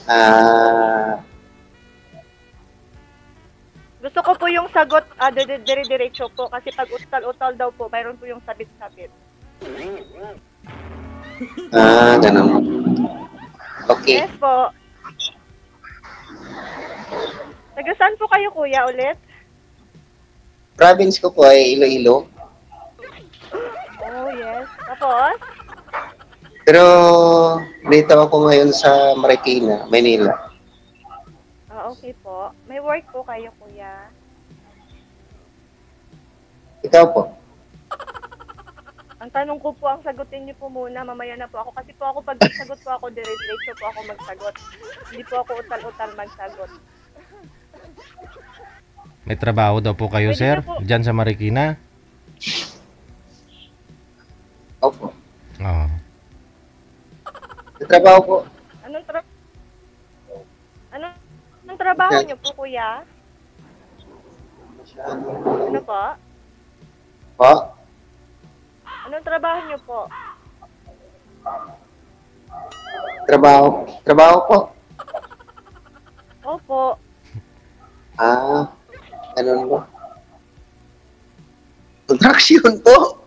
Ah, Gusto ko po yung sagot, dire-diretso po. Kasi pag utal-utal daw po, mayroon po yung sabit-sabit. ganun. Okay. Yes po. Taga saan po kayo, kuya, ulit? Province ko po ay Iloilo. Oh, yes. Tapos? Pero dito ako ngayon sa Marikina, Manila. Ah, okay po. May work po kayo, kuya. Ikaw po. Ang tanong ko po, ang sagutin niyo po muna, mamaya na po ako. Kasi po ako, pag nagsagot po ako, dire-diretso po ako magsagot. Hindi po ako utal-utal magsagot. May trabaho daw po kayo, Pwede sir? niyo po. Diyan sa Marikina? Opo. Oo. Sa trabaho po. Anong anong trabaho niyo po, kuya? Ano po? Po? Anong trabaho niyo po? Trabaho po. Opo. Ganun po. Construction po.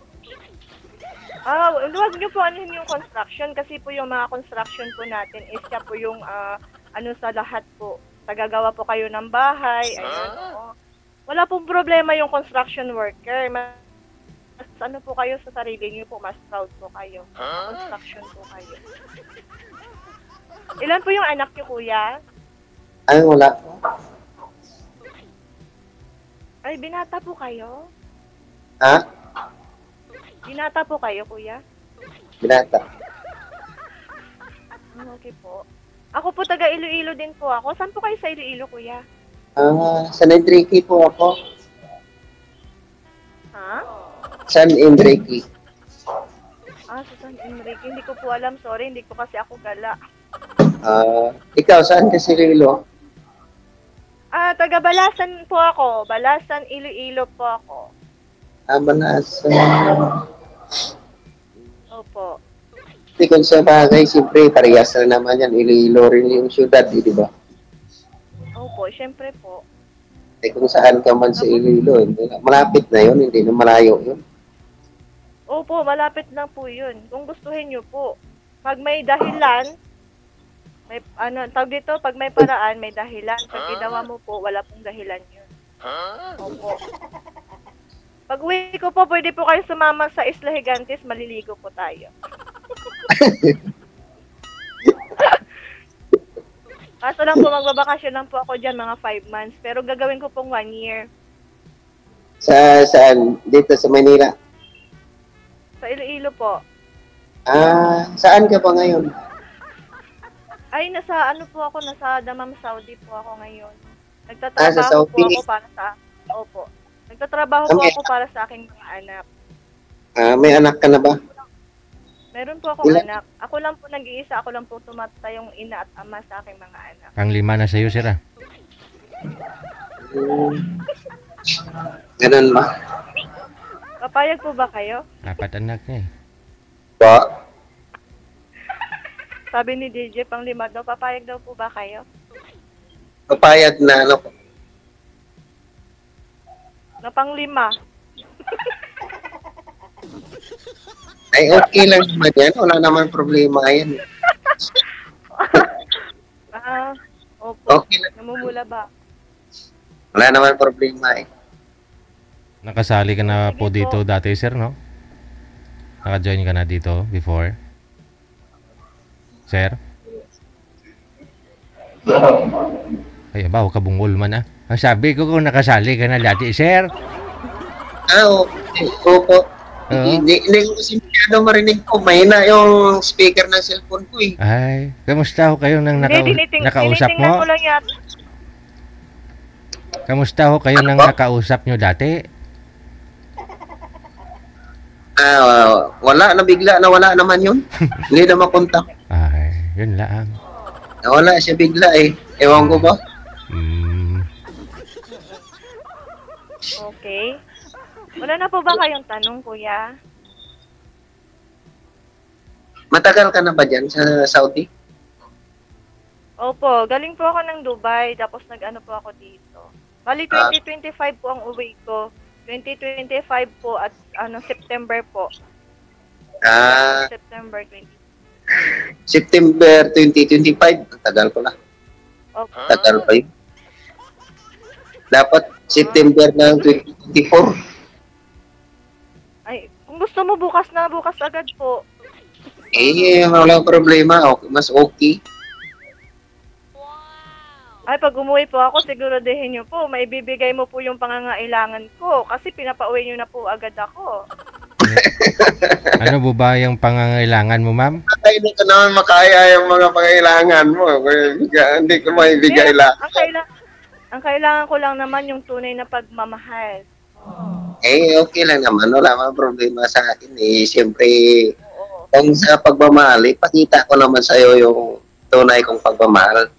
Huwag niyo po anuhin yung construction kasi po yung mga construction po natin is siya po yung ano sa lahat po. Tagagawa po kayo ng bahay, ayun. Oo. Wala pong problema yung construction worker. Mas ano po kayo sa sarili niyo po, mas proud po kayo. Construction po kayo. Ilan po yung anak niyo, kuya? Ay, wala po. Ay, binata po kayo? Ha? Binata po kayo, kuya? Binata. Okay po. Ako po taga Iloilo din po ako. Saan po kayo sa Iloilo, kuya? San Enrique po ako. Ha? San Enrique. Sa San Enrique. Hindi ko po alam. Sorry, hindi ko kasi ako gala. Ikaw, saan ka si Rilo? Taga Balasan po ako. Balasan, Iloilo po ako. Banasan. Opo. Hindi kung sa bagay, siyempre, parehas na naman yan. Iloilo rin yung syudad, di ba? Opo, syempre po. Kung saan ka man sa Iloilo, malapit na yun, hindi na malayo yun. Opo, malapit lang po yun. Kung gustuhin nyo po. Pag may dahilan, may, tawag dito, pag may paraan, may dahilan. Pag ginawa mo po, wala pong dahilan yun. Opo. Pag uwi ko po, pwede po kayo sumama sa Isla Higantes, maliligo po tayo. Kaso lang po, magbabakasyon lang po ako dyan, mga 5 months. Pero gagawin ko pong 1 year. Saan? Dito sa Manila? Sa Iloilo po. Saan ka pa ngayon? Ay, nasa Damam, Saudi po ako ngayon. Sa Nagtatrabaho po Saudi? ako para sa, opo. Nagtatrabaho po ako para sa aking mga anak. May anak ka na ba? Meron po akong anak. Ako lang po nag-iisa, ako lang po tumatay yung ina at ama sa aking mga anak. Pang-5 na sa'yo, sir, ah. Ganun ba? Papayag po ba kayo? 4 anak niya, eh. Po? Sabi ni DJ, pang-5 daw. Papayag daw po ba kayo? Papayag na ano po? Na pang-5. Ay, okay lang naman yan. Wala naman problema yan. Opo. Okay lang. Namumula ba? Wala naman problema eh. Nakasali ka na po Sige dito po. dati, sir, no? Naka-join ka na dito before? Sir? Ay, ba, huwag ka bungol man, ah. Ang sabi ko kung nakasali ka na dati, sir. Okay. Opo. Oo. Hindi ko kasi masyado marinig ko. Mahina yung speaker ng cellphone ko eh. Ay, kamusta ho kayo nang nakausap tinitingnan mo? ko lang yata. Kamusta ho kayo nang nakausap nyo dati? Wala na bigla. Nawala naman yun. Hindi na makontak. Ay, yun lang. Nawala siya bigla eh. Ewan ko ba? Okay. Wala na po ba kayong tanong, kuya? Matagal ka na ba dyan sa Saudi? Opo, galing po ako ng Dubai, tapos nag-ano po ako dito. Bali, 2025 po ang uwi ko. 2025 po at September po. September 20. September 2025. Ang tagal ko na. Opo. Tagal pa yun. Dapat September ng 2024. Ay, kung gusto mo bukas na, bukas agad po. Walang problema. Okay, mas okay. Ay, pag umuwi po ako, siguraduhin niyo po, maibibigay mo po yung pangangailangan ko. Kasi pinapauwi niyo na po agad ako. Ano po ba yung pangangailangan mo, ma'am? Hindi ko naman makaya yung mga pangailangan mo. Hindi ko maibigay lang. Ang kailangan ko lang naman yung tunay na pagmamahal. Okay lang naman. Wala mga problema sa akin. Siyempre, kung sa pagmamahal, ipakita ko naman sa'yo yung tunay kong pagmamahal.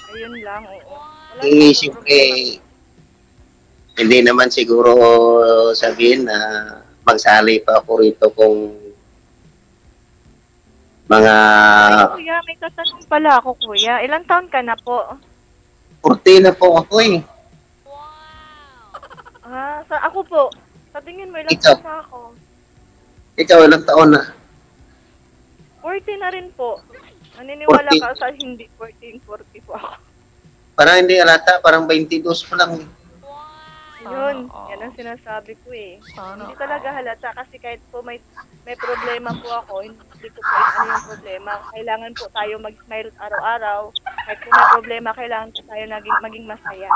Ayun lang, oo. Siyempre, hindi naman siguro sabihin na magsali pa ako rito kung mga... Ay, kuya, may tatanong pala ako, kuya. Ilang taon ka na po? 40 na po ako eh. Ako po. Sa tingin mo, ilang Ikaw? taon na ako? Ikaw, ilang taon na? 40 na rin po. Naniniwala 40? ka sa hindi 14, 40 po ako. Parang hindi alata, parang 22 pa lang. Yun, yan ang sinasabi ko eh. Hindi talaga halata kasi kahit po may problema po ako, hindi ko po ano yung problema. Kailangan po tayo mag-smile araw-araw. Kahit po may problema, kailangan po tayo maging masaya.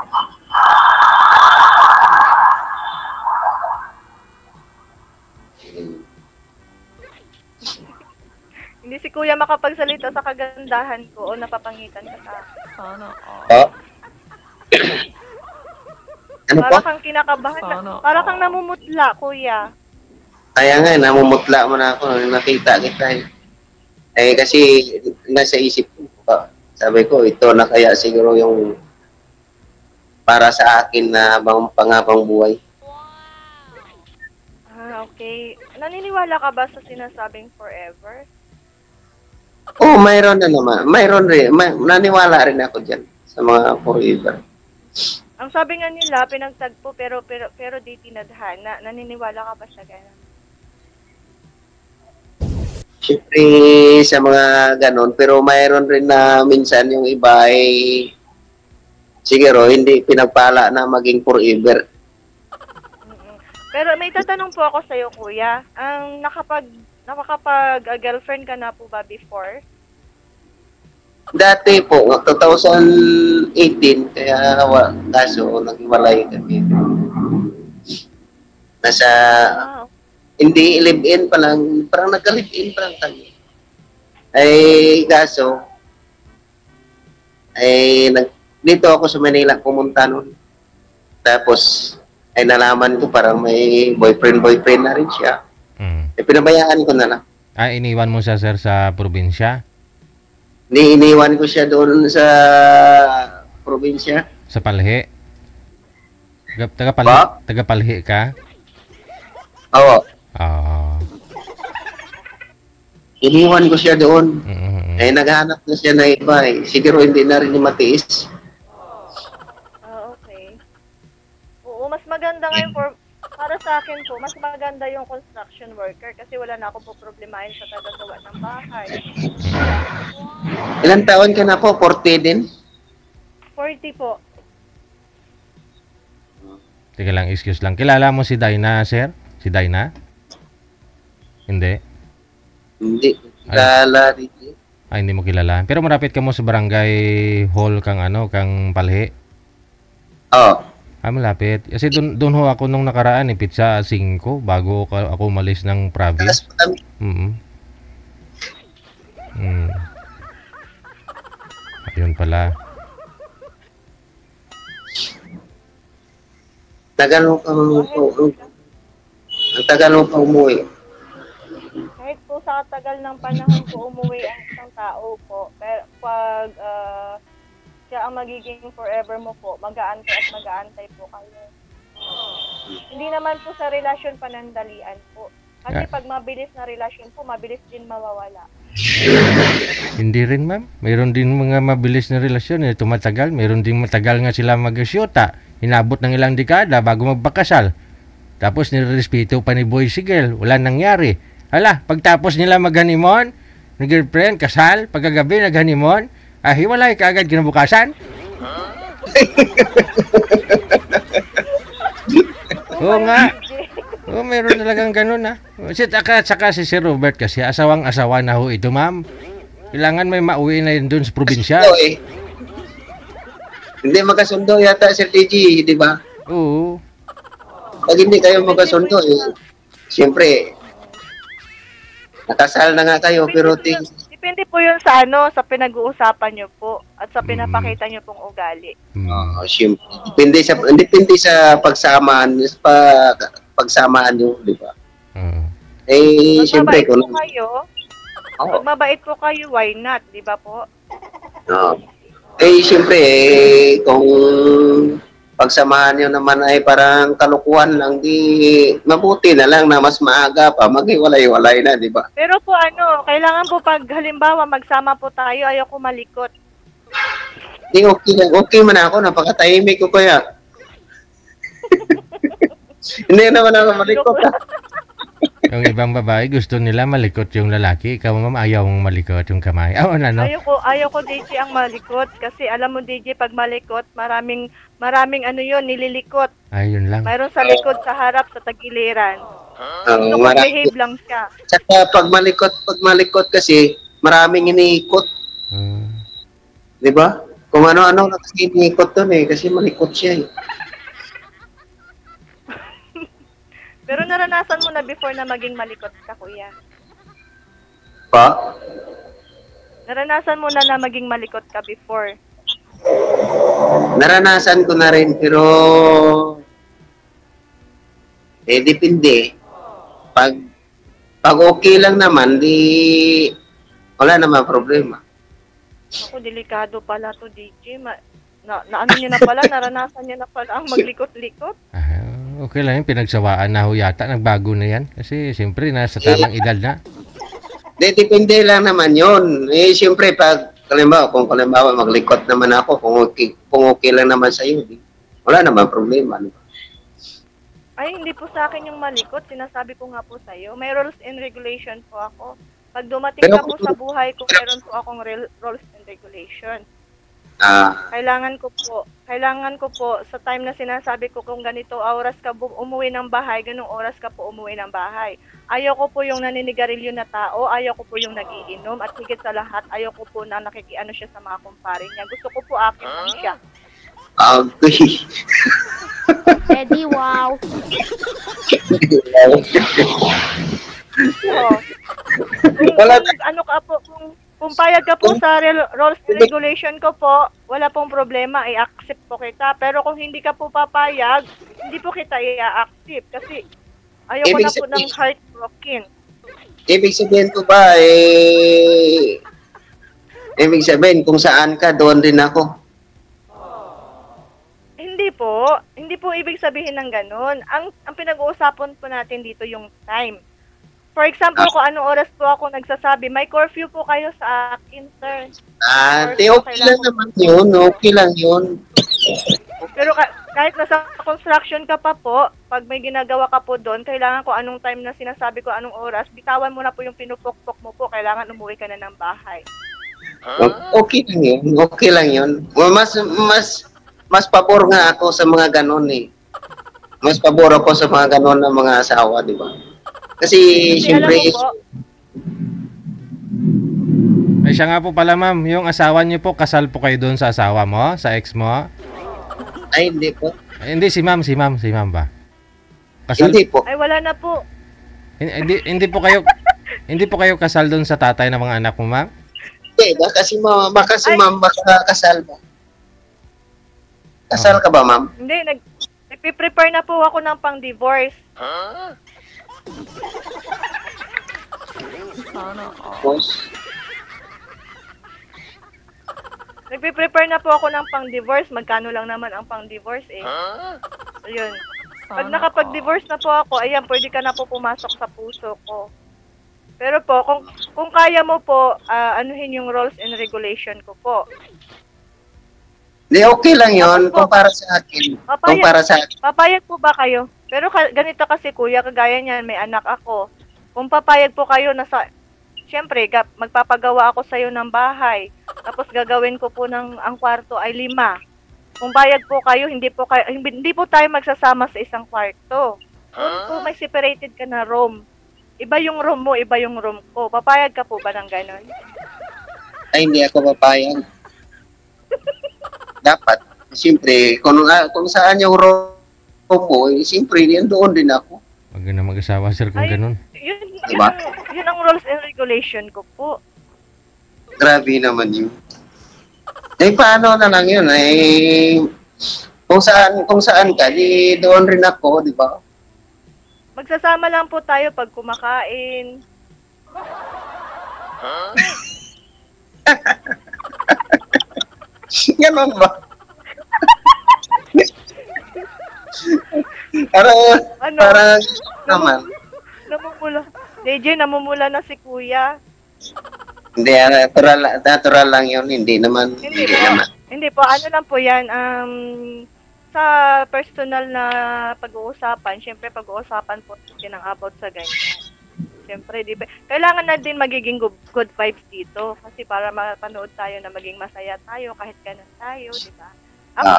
Hindi si kuya makapagsalita sa kagandahan ko o napapangitan ka sa akin. Oh? Ano po? Para kang kinakabahan. Para kang namumutla, kuya. Kaya nga, namumutla mo na ako. Nakita kita eh. Kasi nasa isip ko, sabi ko, ito na kaya siguro yung para sa akin na pangabang buhay. Okay. Naniniwala ka ba sa sinasabing forever? Oh, mayroon na naman. Mayroon rin. Naniwala rin ako dyan sa mga forever. Ang sabi nga nila, pinagtagpo pero di tinadhana. Naniniwala ka ba sa gano'n? Siyempre sa mga ganon, pero mayroon rin na minsan yung iba ay siguro hindi pinagpala na maging forever. Pero may tatanong po ako sa'yo, kuya. Ang nakakapag-girlfriend ka na po ba before? Dati po, 2018, kaya kaso naghiwalay kami. Nasa, hindi live-in pa lang, parang nagka-live-in pa lang kami. Ay, kaso, dito ako sa Manila pumunta noon. Tapos, ay nalaman ko parang may boyfriend na rin siya. Pinabayaan ko na lang. Iniwan mo siya, sir, sa probinsya? Iniwan ko siya doon sa probinsya. Sa Palhi? Taga-Palhi ka? Oo. Iniwan ko siya doon. Naghanap na siya na iba eh. Siguro hindi na rin matiis. Okay. Oo, mas maganda ngayon para sa akin po, mas maganda yung construction worker kasi wala na akong problemahin sa tagagawa ng bahay. Ilang taon ka na po? 40 din? 40 po. Teka lang, excuse lang. Kilala mo si Dina, sir? Si Dina? Hindi? Hindi. Kilala dito. Hindi mo kilala. Pero marapit ka mo sa barangay hall kang Palhi? Oo. Malapit. Kasi doon ho ako nung nakaraan, pizza 5 bago ako umalis ng province. Ayun pala. Tagal mo pa umuwi. Kahit po sa tagal ng panahon ko umuwi ang isang tao po, pero pag siya ang magiging forever mo po, mag-aantay at mag-aantay po kayo. Hindi naman po sa relasyon panandalian po. Kasi pag mabilis na relasyon po, mabilis din mawawala. Hindi rin, ma'am. Mayroon din mga mabilis na relasyon na tumatagal. Mayroon din matagal nga sila mag-asyota. Inabot ng ilang dekada bago magpakasal. Tapos nirespeto pa ni boy si girl. Wala nangyari. Hala, pagtapos nila mag-honeymoon, ng girlfriend, kasal, pagkagabi nag-honeymoon, hiwalay kaagad kinabukasan. Oo nga. Oo, meron talagang ganun ha. Saka si Sir Robert kasi asawang-asawa na ho ito, ma'am. Kailangan may mauwi na yun doon sa probinsya. Ito eh. Hindi magkasundo yata, Sir TG, di ba? Oo. Pag hindi kayo magkasundo, eh, siyempre, nakasal na nga kayo, pero Depende po yun sa sa pinag-uusapan nyo po at sa pinapakita nyo pong ugali. siyempre, depende sa pagsamaan, pagsamaan nyo, di ba? Eh, siyempre, Pag mabait po kayo, why not, di ba po? Siyempre, kung pagsamahan nyo naman ay parang kalukuhan lang, di mabuti na lang na mas maaga pa, maghiwalay-walay na, di ba? Pero po kailangan po pag halimbawa magsama po tayo, ayoko malikot. Di okay man ako, napakatahimik ko kaya. Hindi naman ako malikot. Yung ibang babae, gusto nila malikot yung lalaki. Ikaw, ma'am, ayaw mong malikot yung kamay. Ano? Ayoko DJ ang malikot kasi alam mo DJ pag malikot, maraming yun, nililikot. Ayun lang. Mayroon sa likod, sa harap, sa tagiliran. So, behave lang siya. Saka pag malikot kasi, maraming iniikot. Di ba? Kung ano-ano na kasi iniikot doon eh, kasi malikot siya eh. Pero naranasan mo na before na maging malikot ka, kuya? Pa? Naranasan mo na maging malikot ka before? Naranasan ko na rin, pero depende. Pag okay lang naman, wala naman problema. Ako, delikado pala to, DJ. Ano nyo na pala, naranasan nyo na pala ang maglikot-likot? Okay lang yun, pinagsawaan na ho yata, nagbago na yan. Kasi siyempre, nasa tamang edad na. Depende lang naman yun. Siyempre, kung kalimbawa maglikot naman ako, kung okay lang naman sa'yo, wala naman problema. Ay, hindi po sa akin yung malikot. Sinasabi ko nga po sa'yo. May rules and regulation po ako. Pag dumating ka po sa buhay ko, meron po akong rules and regulation. Kailangan ko po sa time na sinasabi ko kung ganito oras ka umuwi ng bahay, ganung oras ka po umuwi ng bahay. Ayoko po yung naninigarilyo na tao, ayoko po yung nagiinom, at higit sa lahat, ayoko po na nakikiano siya sa mga kumpare niya. Gusto ko po akin lang siya. Eddie, wow. Kung payag ka po sa rules and regulation ko po, wala pong problema, i-accept po kita. Pero kung hindi ka po papayag, hindi po kita i-accept kasi ayoko na po ng heartbroken. Ibig sabihin ko ba, ibig sabihin kung saan ka, doon din ako. Hindi po ibig sabihin ng ganun. Ang pinag-uusapan po natin dito yung time. For example, kung anong oras po ako nagsasabi, may curfew po kayo sa akin, sir. Okay lang naman yun. Okay lang yun. Pero kahit nasa construction ka pa po, pag may ginagawa ka po doon, kailangan ko anong time na sinasabi ko anong oras, bitawan mo na po yung pinupokpok mo po, kailangan umuwi ka na ng bahay. Okay lang yun. Okay lang yun. Mas pabor nga ako sa mga ganon eh. Mas pabor ako sa mga ganon ng mga asawa, di ba? Kasi, siyempre... Ay, siya nga po pala, ma'am. Yung asawa niyo po, kasal po kayo doon sa asawa mo? Sa ex mo? Ay, hindi po. Ay, hindi, si ma'am ba? Kasal? Hindi po. Ay, wala na po. Hindi po kayo kasal doon sa tatay ng mga anak mo, ma'am? Hindi, baka si ma'am, baka kasal ba? Kasal ka ba, ma'am? Hindi, nagpiprepare na po ako ng pang-divorce. Nagpiprepare na po ako ng pang-divorce. Magkano lang naman ang pang-divorce eh. So, yun. Pag nakapag-divorce na po ako, ayan, pwede ka na po pumasok sa puso ko. Pero po, kung kaya mo po, anuhin yung rules and regulation ko po. Di, okay lang yun Tapos po, kung para sa akin. Kung Papayag, para sa akin. papayag po ba kayo? Pero ganito kasi kuya, kagaya niyan, may anak ako. Kung papayag po kayo na syempre, magpapagawa ako sa'yo ng bahay. Tapos gagawin ko po ang kwarto ay 5. Kung payag po kayo, hindi po tayo magsasama sa isang kwarto. Doon po may separated ka na room. Iba yung room mo, iba yung room ko. Papayag ka po ba ng ganon? Ay, hindi ako papayag. Dapat. Siyempre, kung saan yung room mo, siyempre, doon din ako. Wag na mag-asawa, sir, kung ganun. Diba? Yun ang rules and regulation ko po. Grabe naman yun. Eh, paano na lang yun? Eh, kung saan ka, di doon rin ako, di ba? Magsasama lang po tayo pag kumakain. Ganon ba? Parang, Ano? parang naman. Namumula. DJ, namumula na si kuya. Hindi, natural lang yun. Hindi naman. Hindi po. Hindi po. Ano lang po yan. Sa personal na pag-uusapan, syempre pag-uusapan po natin ang about sa ganyan. Syempre, di ba? Kailangan na din magiging good vibes dito. Kasi para mapanood tayo na maging masaya tayo kahit ganun tayo, di ba?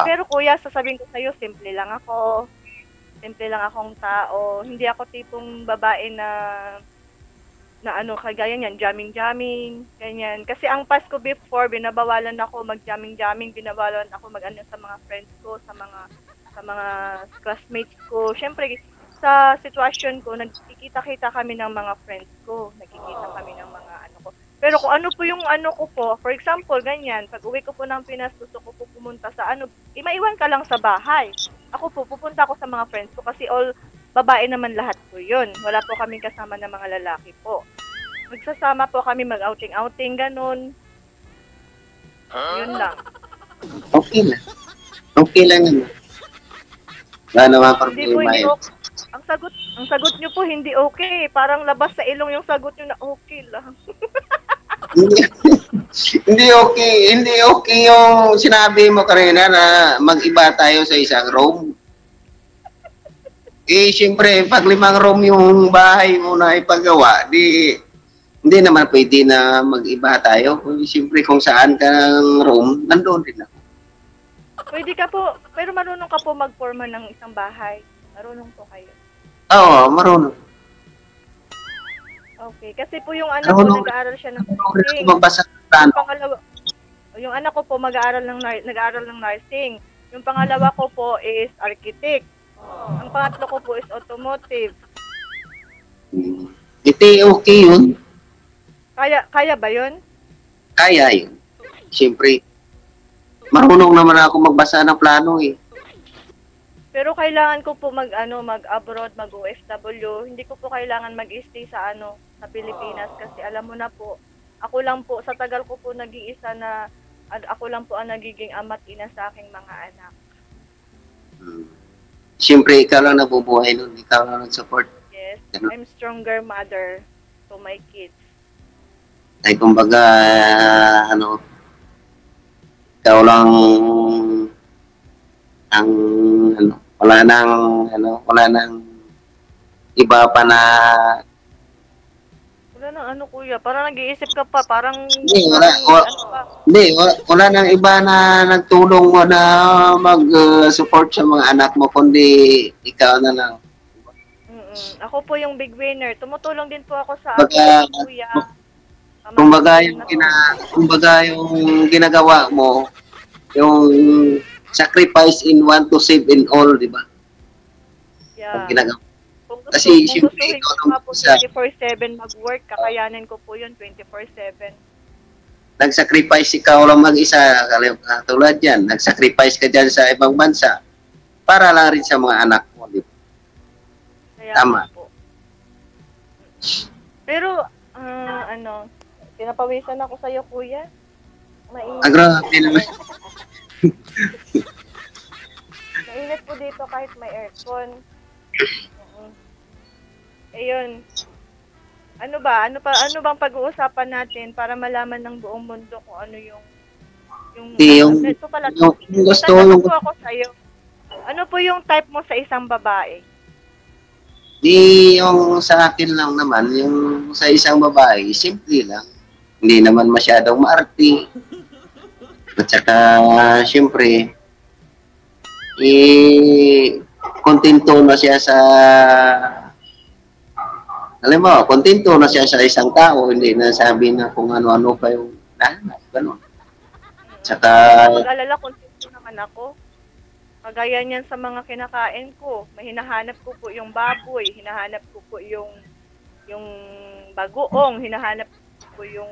Pero kuya, sasabihin ko sa'yo, simple lang ako. Simple lang akong tao. Hindi ako tipong babae na kagaya niyan, jamming-jamming, ganyan. Kasi ang past ko before, binabawalan ako mag-jamming-jamming, binabawalan ako mag-ano sa mga friends ko, sa mga classmates ko. Syempre, sa sitwasyon ko, nagkikita-kita kami ng mga friends ko, nagkikita kami ng mga ano ko. Pero kung ano po yung ano ko po, for example, ganyan, pag uwi ko po ng Pinas, gusto ko po pumunta sa maiwan ka lang sa bahay. Ako po, pupunta ako sa mga friends ko kasi all babae naman lahat po yun. Wala po kaming kasama ng mga lalaki po. Magsasama po kami mag-outing-outing, ganun. Yun lang. Okay lang. Okay lang naman. Wala naman Hindi po, problema hindi yun. okay. Ang sagot nyo po hindi okay. Parang labas sa ilong yung sagot nyo na okay lang. Hindi okay. Hindi okay yung sinabi mo kanina na mag-iba tayo sa isang room. Eh, siyempre, pag 5 room yung bahay mo na ipagawa, hindi naman pwede na mag-iba tayo. Siyempre, kung saan ka ng room, nandoon din ako. Pwede ka po, pero marunong ka po mag-forma ng isang bahay. Marunong po kayo. Oo, marunong. Okay, kasi po yung anak ko nag-aaral siya ng nursing. Magbasa ng Yung plano. pangalawa, yung anak ko po nag-aaral ng nursing. Yung pangalawa ko po is architect. Ang pangatlo ko po is automotive. Ito okay yun. Kaya ba yun? Kaya yun. Siyempre, marunong naman ako magbasa ng plano eh. Pero kailangan ko po mag-abroad, mag-OFW. Hindi ko po kailangan mag-stay sa sa Pilipinas kasi alam mo na po, ako lang po sa tagal ko po nag-iisa na ako lang po ang nagiging ama't ina sa aking mga anak. Siyempre, ikaw lang nabubuhay nun. Ikaw lang nag-support. Yes, I'm stronger mother to my kids. Ay, kumbaga, ikaw lang ang, wala nang iba pa na, Wala nang kuya, parang nag-iisip ka pa, parang hindi, pa. wala nang iba na nagtulong mo na mag-support sa mga anak mo, kundi ikaw na lang. Ako po yung big winner. Tumutulong din po ako sa Baga, kuya. kumbaga yung ginagawa mo, yung sacrifice in one to save in all, di ba? Yeah. Ang ginagawa. Kung Kasi gustuhin siyempre, ko ikaw nga po sa 24/7 mag-work, kakayanin ko po yun 24/7. nag-sacrifice ikaw lang mag-isa, tulad yan, nag-sacrifice ka dyan sa ibang bansa para lang rin sa mga anak mo, di ba? Kaya Tama. po. Pero, pinapawisan ako sa'yo, kuya. Mainit. Grabe naman. Mainit po dito kahit may aircon. Ayun. Ano bang pag-uusapan natin para malaman ng buong mundo kung ano yung Di, ito pala, yung gusto, tatanong yung, po ako sa iyo. Ano po yung type mo sa isang babae? yung sa akin lang naman, yung sa isang babae, simple lang. Hindi naman masyadong maarte. At saka, syempre, kontento na siya sa, alam mo, kontento na siya sa isang tao, hindi na sabi na kung ano-ano pa yung nahanap, gano'n. Tsaka, Mag-alala, kontento naman ako. Kagaya niyan sa mga kinakain ko, may hinahanap ko po yung baboy, hinahanap ko po yung bagoong, hinahanap ko po yung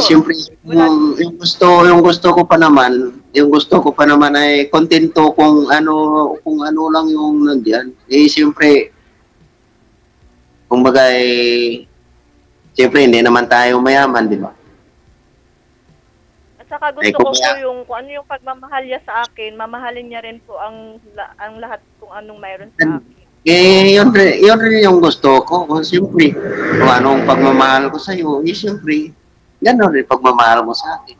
siyempre, yung gusto ko pa naman ay kontento kung ano lang yung nandiyan. Siyempre, kumbaga siyempre hindi naman tayo mayaman, di ba? at saka gusto ko po yung kung ano yung pagmamahal niya sa akin, mamahalin niya rin po ang lahat kung anong mayroon sa akin. Yun rin yung gusto ko. Siyempre, kung anong pagmamahal ko sa iyo, siyempre, gano'n rin pagmamahal mo sa akin.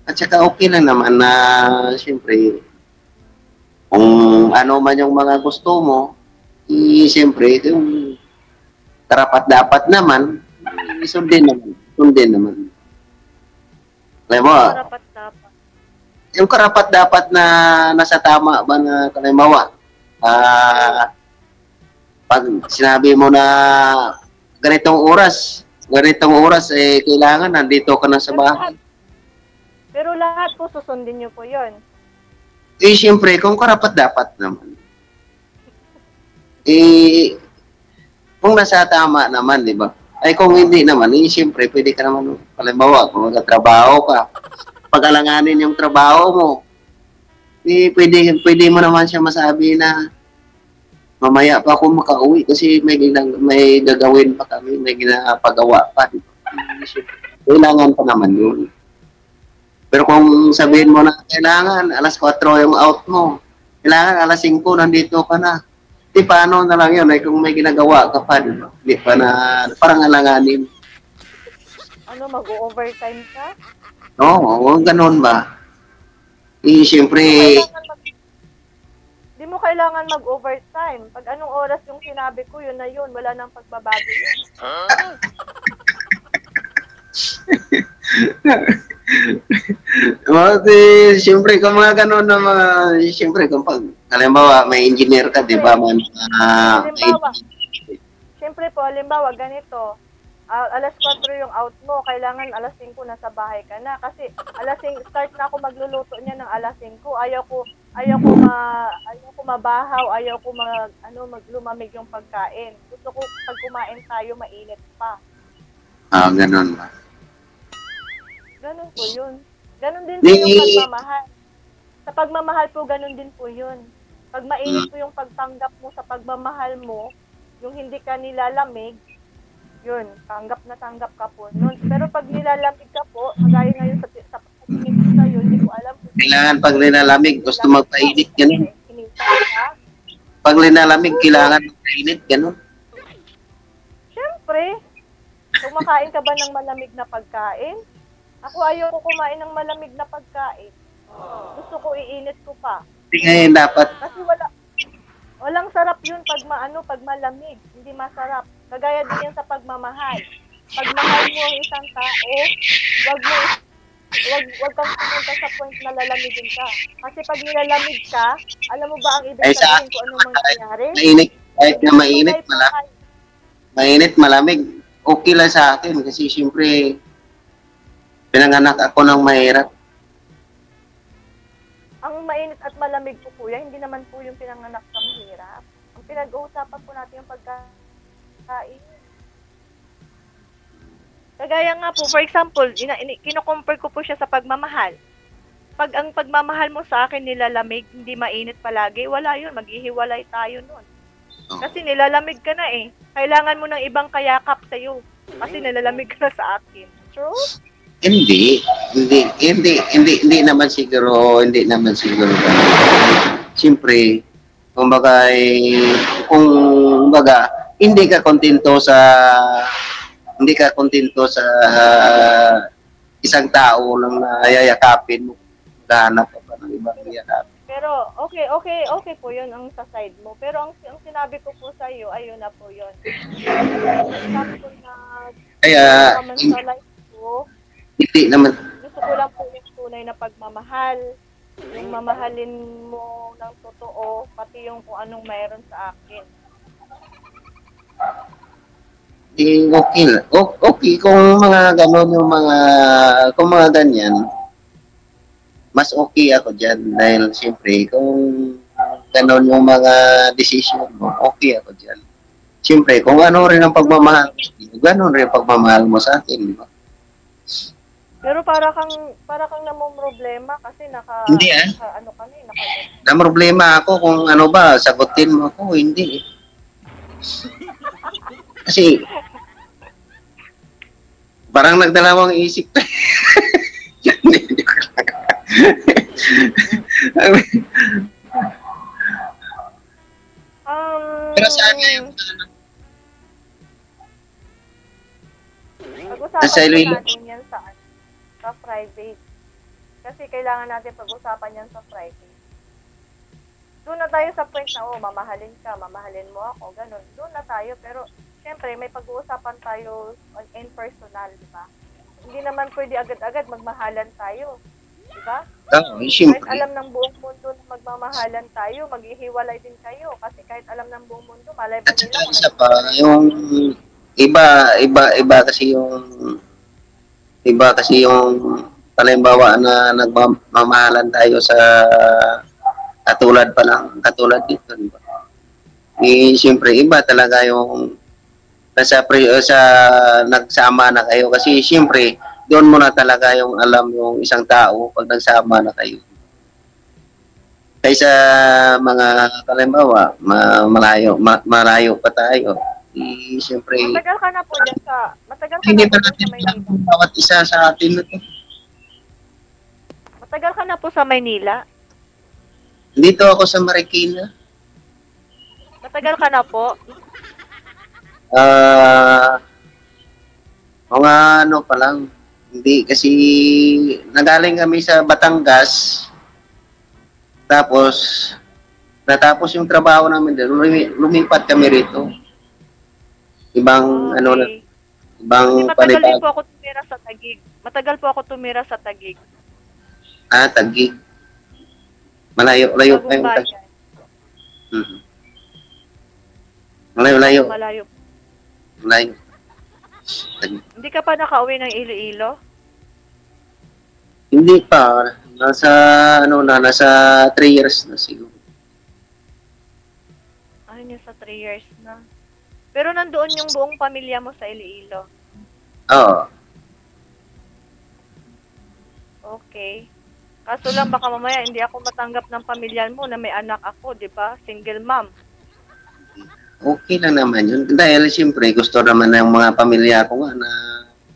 At saka okay lang naman na, siyempre, kung ano man yung mga gusto mo, siyempre, yung karapat-dapat naman, sundin naman. Alam mo, Dapat. yung karapat-dapat na nasa tama ba na kalimbawa, pag sinabi mo na ganitong oras, kailangan nandito ka na sa bahay. Pero lahat po susundin niyo po yun. Siyempre, kung karapat-dapat naman. Kung nasa tama naman, di ba? Ay kung hindi naman, siyempre, pwede ka naman, halimbawa, kung magkatrabaho ka, pag-alanganin yung trabaho mo, pwede mo naman siya masabi na mamaya pa ako makauwi kasi may gagawin pa kami, may ginapagawa pa. Diba? Kailangan pa naman yun. Pero kung sabihin mo na kailangan alas 4 yung out mo, kailangan alas 5 nandito ka na. Di paano na lang yun, ay kung may ginagawa ka pa, diba? Di pa na parang alanganin. Ano, mag-overtime ka? Oo, ganun ba? Siyempre, Di mo kailangan mag-overtime. Pag anong oras yung sinabi ko, yun na yun. Wala nang pagbabago yun. Siyempre, kung mga ganun na siyempre, kung pag, halimbawa, may engineer ka, di ba? Halimbawa, ganito. Alas 4 yung out mo, kailangan alas 5 nasa bahay ka na. Kasi alas 5, start na ako magluluto niya ng alas 5. Ayaw ko mabahaw, ayaw ko lumamig yung pagkain. Gusto ko pag kumain tayo, mainit pa. Ganun ba? Ganun po yun. Ganun din po yung pagmamahal. Sa pagmamahal po, ganun din po yun. Pag mainit po yung pagtanggap mo sa pagmamahal mo, yung hindi ka nilalamig, yun, tanggap ka po nun. Pero pag nilalamig ka po, kagaya ngayon sa pagtingin ko sa'yo, hindi ko alam. Kailangan pag nilalamig, gusto magpainit, ganun. Pag nilalamig, kailangan magpainit, ganun. Siyempre, kumakain ka ba ng malamig na pagkain? Ako ayaw ko kumain ng malamig na pagkain. Gusto ko iinit ko pa. Ngayon dapat. Kasi walang sarap yun pag malamig. Hindi masarap. Kagaya din yan sa pagmamahal. Pag mahal mo ang isang tao, wag kang pumunta sa point na lalamigin ka. Kasi pag nilalamig ka, alam mo ba ang ibig sabihin kung anong mangyayari? Mainit, kahit na mainit, malamig, okay lang sa akin. Kasi siyempre, pinanganak ako ng mahirap. Ang mainit at malamig po, kuya, hindi naman po yung pinanganak sa mahirap. Ang pinag-uusapan po natin yung pagkain. Kagaya nga po, for example, kino-compare ko po siya sa pagmamahal. Pag ang pagmamahal mo sa akin nilalamig, hindi mainit palagi, wala yun, maghihiwalay tayo nun. Kasi nilalamig ka na eh. Kailangan mo ng ibang kayakap sa'yo. Kasi nilalamig ka na sa akin. True? Hindi naman siguro. Siyempre, Kumbaga, kung kumbaga, hindi ka kontento sa isang tao lang na yayakapin mo, gahanap ka pa ng ibang yayakapin. Pero okay po 'yun ang sa side mo. Pero ang sinabi ko po sa iyo, ayun na po 'yun. Sabi ko na Kaya, naman sa life ko, hindi naman, gusto ko lang po yung tunay na pagmamahal. Yung mamahalin mo ng totoo, pati yung kung anong mayroon sa akin. okay lang. Okay, kung mga ganon yung kung mga ganyan, mas okay ako dyan. Dahil siyempre, kung ganon yung mga decision mo, okay ako dyan. Siyempre, kung ano rin ang pagmamahal mo, ganon rin ang pagmamahal mo sa akin, di ba? Pero para kang namomroblema kasi Hindi, ano kami, na problema ako kung ano ba, sagutin mo ako, hindi. Kasi, parang nagdalawang isip. Pero saan yung pag-usapan po natin yan sa private. Kasi kailangan natin pag-usapan yan sa private. Doon na tayo sa point na, mamahalin ka, mamahalin mo ako, ganun. Doon na tayo, pero syempre, may pag-uusapan tayo in personal, di ba? Hindi naman pwede agad-agad magmahalan tayo, di ba? Siyempre. Kahit alam ng buong mundo na magmamahalan tayo, maghihiwalay din kayo. Kasi kahit alam ng buong mundo, malay ba At nila? saka isa pa, yung iba kasi yung halimbawa na nagmamahalan tayo sa katulad dito, di ba? Siyempre, iba talaga yung sa nagsama na kayo kasi siyempre doon mo na talaga yung alam yung isang tao pag nagsama na kayo. Kaysa mga halimbawa, malayo pa tayo. Siyempre, Matagal ka na po dyan hindi pa natin alam bawat isa sa atin na to. Matagal ka na po sa Maynila? Dito ako sa Marikina. Matagal ka na po? Mga ano pa lang. Hindi, kasi nagaling kami sa Batangas. Tapos, natapos yung trabaho namin doon. Lumipat kami rito. Ibang, ibang matagal din po ako tumira sa Taguig. Matagal po ako tumira sa Taguig. Taguig. Malayo pa yung Taguig. Malayo. Hindi ka pa nakauwi ng Iloilo? Hindi pa. Nasa 3 years na siguro. Ayun, sa 3 years na. Pero nandoon yung buong pamilya mo sa Iloilo? Oo. Okay. Kaso lang baka mamaya hindi ako matanggap ng pamilya mo na may anak ako, di ba? Single mom. Okay lang naman yun. Dahil siyempre gusto naman ng mga pamilya ko nga na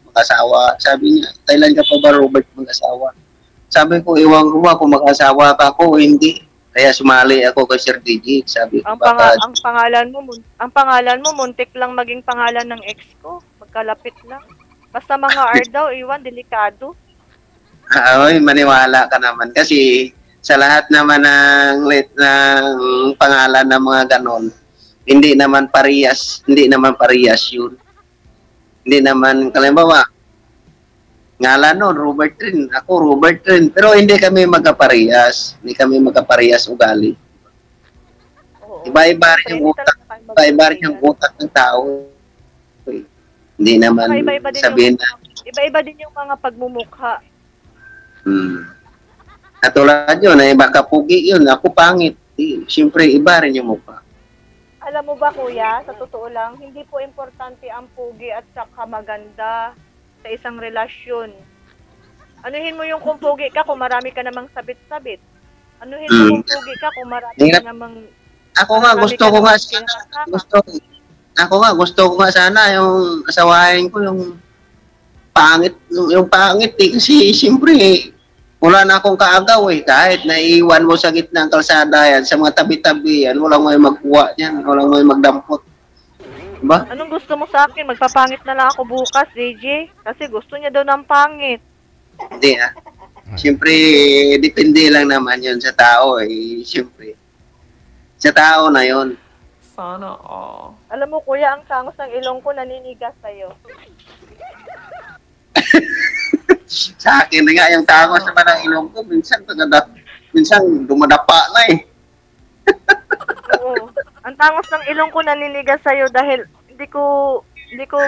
mag-asawa. Sabi niya, Thailand ka pa ba Robert mag-asawa? Sabi ko, iwan ko ba kung mag-asawa ka ako o hindi. Kaya sumali ako kay Sir DJ. Sabi ko, ang pangalan mo muntik lang maging pangalan ng ex ko. Magkalapit lang. Basta mga R daw, iwan, delikado. Ay, maniwala ka naman. Kasi sa lahat naman ng pangalan ng mga ganon, hindi naman parehas yun. Hindi naman, kalimbawa, ngalan nun, Robert rin. Ako, Robert rin. Pero hindi kami magkaparehas. Hindi kami magkaparehas ugali. Iba-iba rin yung utak. Iba-iba rin yung utak ng tao. Hindi naman sabihin na. Iba-iba din yung mga pagmumukha. Katulad yun, baka pugi yun. Ako pangit. Siyempre, iba rin yung mukha. Alam mo ba kuya, sa totoo lang, hindi po importante ang pugi at saka maganda sa isang relasyon. Anuhin mo yung kung pugi ka kung marami ka namang sabit-sabit. Anuhin mo kung pugi ka kung marami ka namang... Gusto ko nga sana yung asawahin ko yung pangit kasi siyempre wala na akong kaagaw eh. Kahit naiiwan mo sa gitna ng kalsada yan, sa mga tabi-tabi yan, walang may magkuha yan, walang may magdampot. Diba? Anong gusto mo sa akin? Magpapangit na lang ako bukas, DJ. Kasi gusto niya daw ng pangit. Hindi ah. Siyempre, depende lang naman yun sa tao eh. Siyempre, sa tao na yun. Sana all. Alam mo, kuya, ang tangos ng ilong ko naninigas sa'yo. Sa akin na nga, yung tangos naman ng ilong ko, minsan dumadapa na eh. Oo. Ang tangos ng ilong ko naninigas sa'yo dahil hindi ko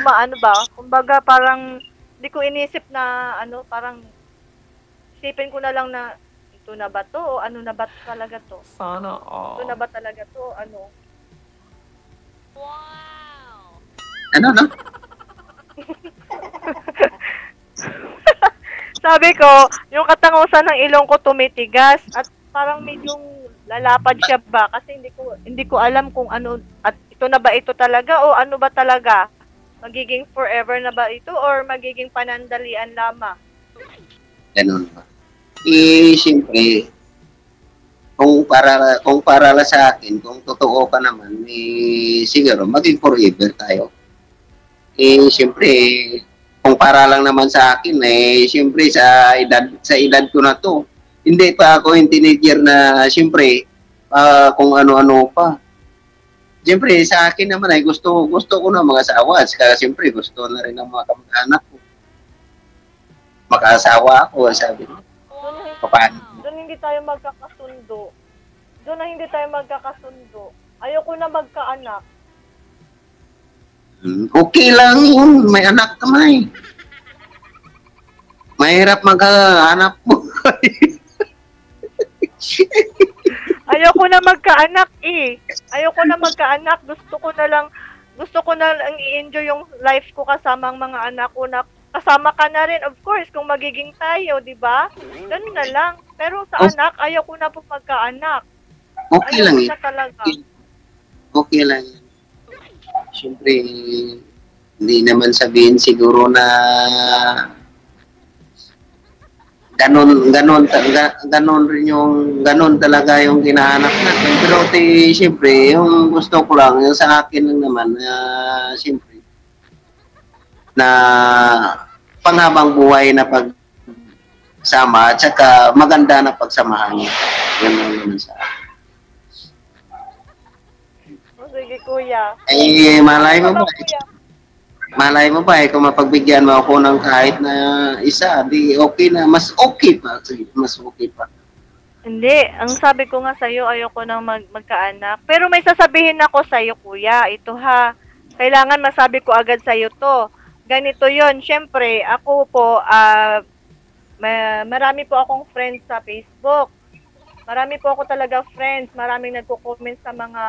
maano ba, kumbaga parang hindi ko inisip na ano, parang isipin ko na lang na ito na ba to o ano na ba talaga to? Sana Ito na all. ba talaga to? Ano? Ano, no? Sabi ko, yung katangusan ng ilong ko tumitigas at parang medyong lalapad siya ba kasi hindi ko alam kung ano at ito na ba ito talaga o ano ba talaga? Magiging forever na ba ito or magiging panandalian lamang? Ganun ba? Eh, siyempre, kung para lang sa akin, kung totoo ka naman, eh, siguro, maging forever tayo. Eh, siyempre, kung para lang naman sa akin, eh, siyempre, sa edad ko na to, hindi pa ako yung teenager na, siyempre, kung ano-ano pa. Siyempre, sa akin naman ay gusto ko na mga asawa. Kaya siyempre, gusto na rin ng mga kamag-anak ko. Makasawa ako, sabi ko. Paano? Doon hindi tayo magkakasundo. Doon na hindi tayo magkakasundo. Ayoko na magkaanak. Okay lang yun. May anak ka may. Mahirap maghanap mo. Ayoko na magkaanak eh. Ayoko na magkaanak. Gusto ko na lang i-enjoy yung life ko kasama ang mga anak ko na kasama ka na rin, of course, kung magiging tayo, di ba? Ganun na lang. Pero sa anak, ayoko na po magkaanak. Okay lang Ayoko yun. na talaga. Okay lang yun. Siyempre, hindi naman sabihin siguro na ganon talaga yung hinahanap natin. Pero siyempre, yung gusto ko lang, yung sa akin lang naman, siyempre, na panghabang buhay na pagsama at saka maganda na pagsamahan niya. Yan lang naman sa akin. O, sige, kuya. Eh, malay mo ba? Kuya. Malay mo ba kung mapagbigyan mo ako ng kahit na isa, di okay na, mas okay pa. Sige, mas okay pa. Hindi, ang sabi ko nga sa'yo, ayoko nang magkaanak. Pero may sasabihin ako sa'yo, kuya. Ito ha, kailangan masabi ko agad sa'yo to. Ganito yon. Siyempre, ako po, marami po akong friends sa Facebook. Marami po ako talaga friends. Maraming nagko-comment sa mga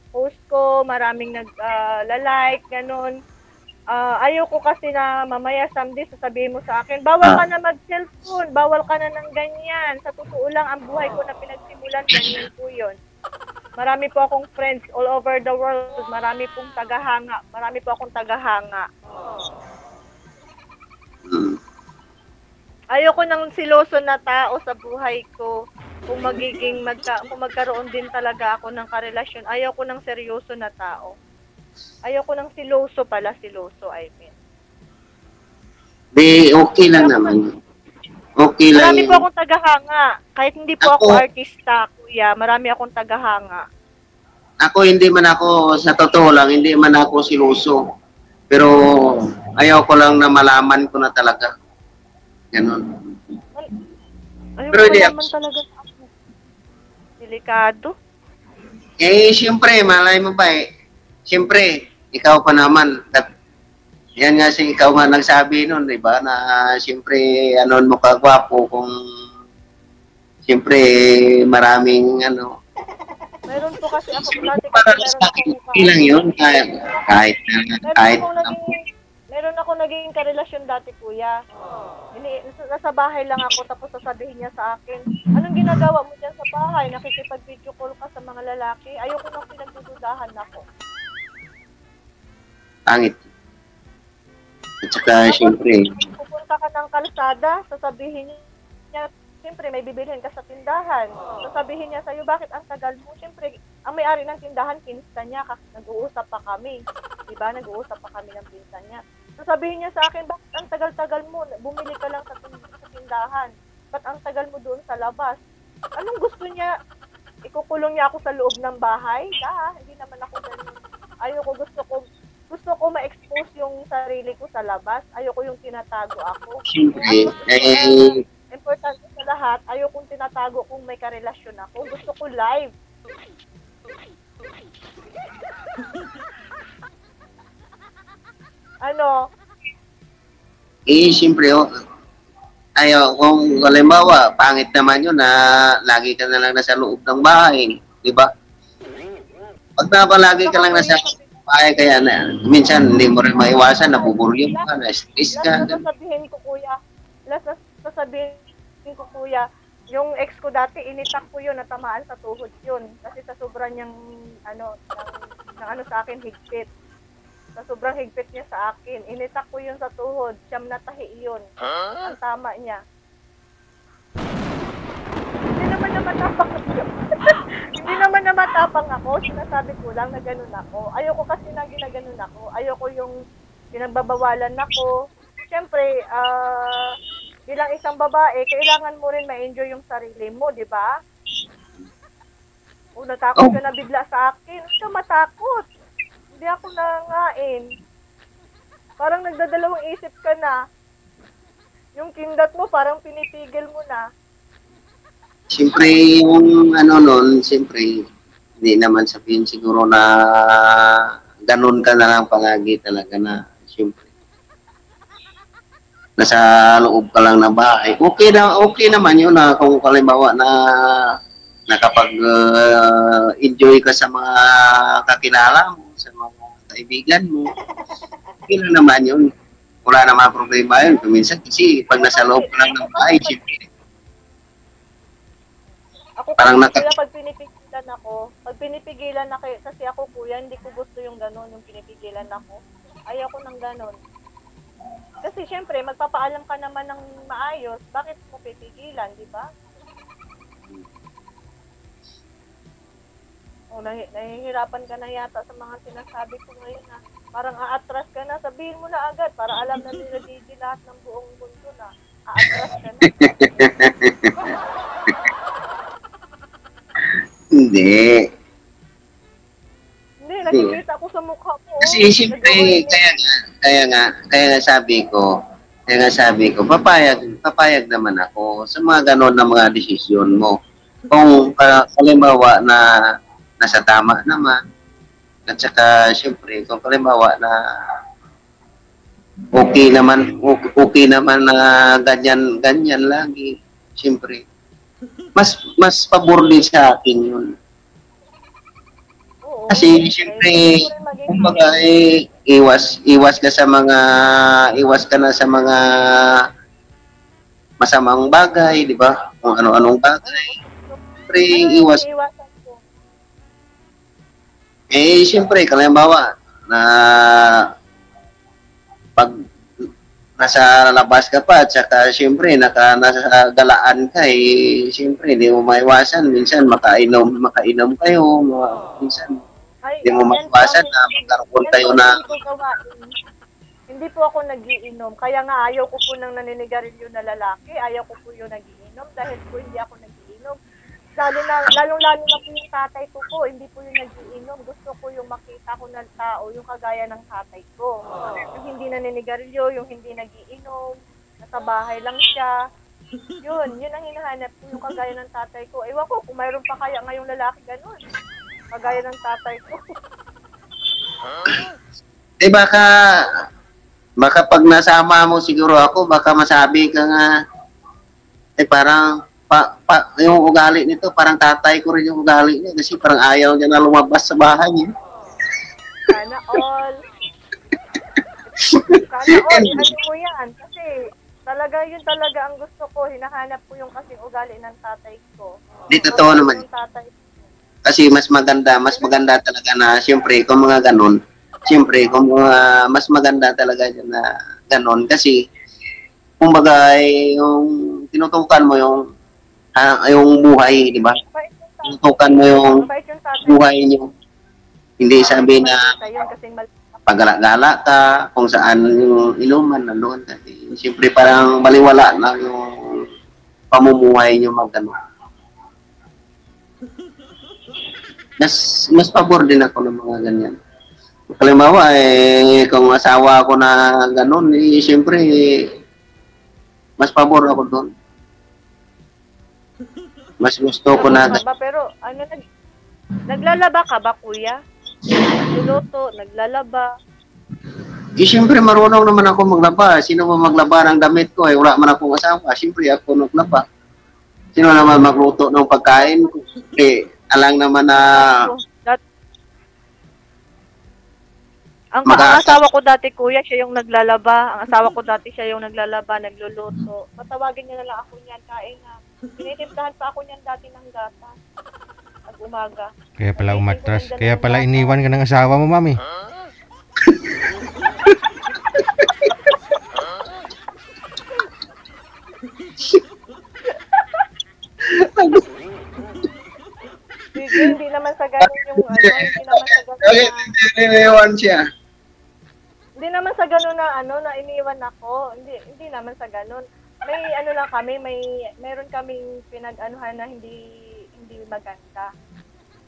post ko. Maraming nag-like, ganun. Ayoko kasi na mamaya someday sasabihin mo sa akin, bawal ka na mag-cellphone, bawal ka na ng ganyan. Sa totoo lang, ang buhay ko na pinagsimulan, ganyan po yun. Marami po akong friends all over the world. Marami pong tagahanga. Marami po akong tagahanga. Ayoko ng siloso na tao sa buhay ko. Kung magkaroon din talaga ako ng karelasyon, ayoko ng seryoso na tao. Ayoko ng siloso, I mean. Di, okay lang naman. Okay lang Marami yun. po akong tagahanga. Kahit hindi po ako artista, kuya, marami akong tagahanga. Ako hindi man ako, sa totoo lang, hindi man ako siluso. Pero ayaw ko lang na malaman ko na talaga. Ganon. Ayoko Pero hindi naman talaga ako. Delikado. Eh, siyempre, malay mo ba siyempre, ikaw pa naman. Yan nga si ikaw nga nagsabi nun, di ba? Na siyempre, anon mo kagwapo kung siyempre, maraming Meron po kasi ako dati para kasi sa akin, okay lang yun. meron ako naging karelasyon dati, kuya. Nasa bahay lang ako tapos sasabihin niya sa akin, anong ginagawa mo dyan sa bahay? Nakikipag-video call ka sa mga lalaki? Ayoko nang pinagdududahan ako. Pangit. At saka, siyempre, Pupunta ka ng kalsada, sasabihin niya, siyempre may bibilhin ka sa tindahan. Sasabihin niya sa'yo, bakit ang tagal mo? Siyempre, ang may-ari ng tindahan, pinsan niya, nag-uusap pa kami. Diba? Nag-uusap pa kami ng pinsan niya. Sasabihin niya sa akin, bakit ang tagal-tagal mo? Bumili ka lang sa tindahan. Ba't ang tagal mo doon sa labas? Anong gusto niya? Ikukulong niya ako sa loob ng bahay? Hindi naman ako ganun. Ayoko, gusto ko ma-expose yung sarili ko sa labas. Ayoko yung tinatago ako. Siyempre, Importante sa lahat, ayokong tinatago kung may karelasyon ako. Gusto ko live. Ano? siyempre, ayaw, kung halimbawa, pangit naman yun na lagi ka na lang nasa loob ng bahay. Di ba? Pag napalagi ka lang nasa bahay, kaya na, minsan hindi mo rin maiwasan, nabuburyong ka, na-stress ka. Last na sasabihin ko, kuya, yung ex ko dati, initak ko yun, natamaan sa tuhod yun. Kasi sa sobrang niyang, ng sa akin, higpit. Sa sobrang higpit niya sa akin, initak ko yun sa tuhod, siyam na tahi yun. Ang tama niya. Hindi naman na matapang Hindi naman na matapang ako, sinasabi ko lang na ganun ako. Ayoko kasi na ginaganon ako. Ayoko yung pinagbabawalan ako. Siyempre, bilang isang babae, kailangan mo rin ma-enjoy yung sarili mo, di ba? Kung natakot ka na bigla sa akin, huwag ka matakot. Hindi ako nangain. Parang nagdadalawang isip ka na. Yung kindat mo, parang pinipigil mo na. Siyempre, yung nun, siyempre, hindi naman sabihin siguro na ganun ka na lang palagi talaga na, siyempre. Nasa loob ka lang na bahay. Okay naman yun na kung kalimbawa na nakapag-enjoy ka sa mga kakilala mo, sa mga kaibigan mo. Okay lang naman yun. Wala naman problema yun. Minsan kasi pag nasa loob ka lang ng bahay, siyempre. Ako Parang kuya, pag pinipigilan na kasi ako kuya, hindi ko gusto yung gano'n, yung pinipigilan ako. Ayaw ko ng gano'n. Kasi syempre, magpapaalam ka naman ng maayos, bakit mo pipigilan, di ba? Nahihirapan ka na yata sa mga sinasabi ko ngayon na parang aatras ka na, sabihin mo na agad para alam na nila Gigi lahat ng buong mundo na aatras ka na. Hindi. Hindi, nakikita ko sa mukha mo. Kasi siyempre, kaya nga sabi ko, papayag naman ako sa mga ganon na mga desisyon mo. Kung kalimbawa na nasa tama naman, at saka siyempre, kung kalimbawa na okay naman na ganyan lagi, siyempre, mas pabor din sa akin yun. Kasi siyempre, kumbaga iwas ka na sa mga masamang bagay, di ba? Kung ano-anong bagay. Siyempre, iwas. Siyempre, kalimbawa, na pag nasa labas ka pa, at saka siyempre, nasa galaan ka, siyempre, hindi mo maiwasan. Minsan, makainom kayo, minsan, hindi mo maiwasan na magkaroon kayo na... Hindi po ako nagiinom. Kaya nga, ayaw ko po ng naninigarilyo na lalaki. Ayaw ko po yung nagiinom dahil po hindi ako nagiinom. Lalong-lalo na po yung tatay ko po, hindi po yung nagiinom. Gusto ko yung makita ko ng tao, yung kagaya ng tatay ko. Yung hindi naninigarilyo, yung hindi nagiinom, nasa bahay lang siya. Yun ang hinahanap ko, yung kagaya ng tatay ko. Ewan ko, kung mayroon pa kaya ngayong lalaki ganun. Kagaya ng tatay ko. Baka pag nasama mo siguro ako, baka masabi ka nga, parang, yung ugali nito, parang tatay ko rin yung ugali niya kasi parang ayaw niya na lumabas sa bahay niya. Sana all. Ano mo yan? Kasi yun talaga ang gusto ko. Hinahanap ko yung kasing ugali ng tatay ko. Di totoo naman. Kasi mas maganda talaga na siyempre kung mga ganun, mas maganda talaga na ganun kasi kumbaga yung tinutukan mo yung yung buhay, di ba? Mabait yung tatay. Tutukan mo yung Mabait yung tatay. buhay niyo. Hindi sabi na Yun kasing pagala-gala ka, kung saan yung inuman, nandun ka. Siyempre parang baliwala na yung pamumuhay niyo magano. Mas pabor din ako ng mga ganyan. Halimbawa, kung asawa ko na ganun, siyempre, mas pabor ako doon. Mas gusto ko na... Pero ano, naglalaba ka ba, kuya? Nagluluto, naglalaba. Siyempre, marunong naman ako maglaba. Sino man maglaba ng damit ko? Wala man akong asawa. Siyempre, ako naglaba. Sino naman magluto ng pagkain ko? Alang naman na... Ang asawa ko dati, kuya, siya yung naglalaba. Ang asawa ko dati, siya yung naglalaba, nagluluto. Patawagin niya na lang ako niyan, kain na. Tinitimplahan pa ako niyan dati ng gata. Pag-umaga. Kaya pala umatras. Kaya pala iniwan ka ng asawa mo, mami. Sige, hindi naman sa ganun yung ano, hindi naman sa ganun na... Iniwan siya. Hindi naman sa ganun na ano, na iniwan ako. Hindi naman sa ganun. May ano lang kami, meron kaming pinag-anuhan na hindi maganda.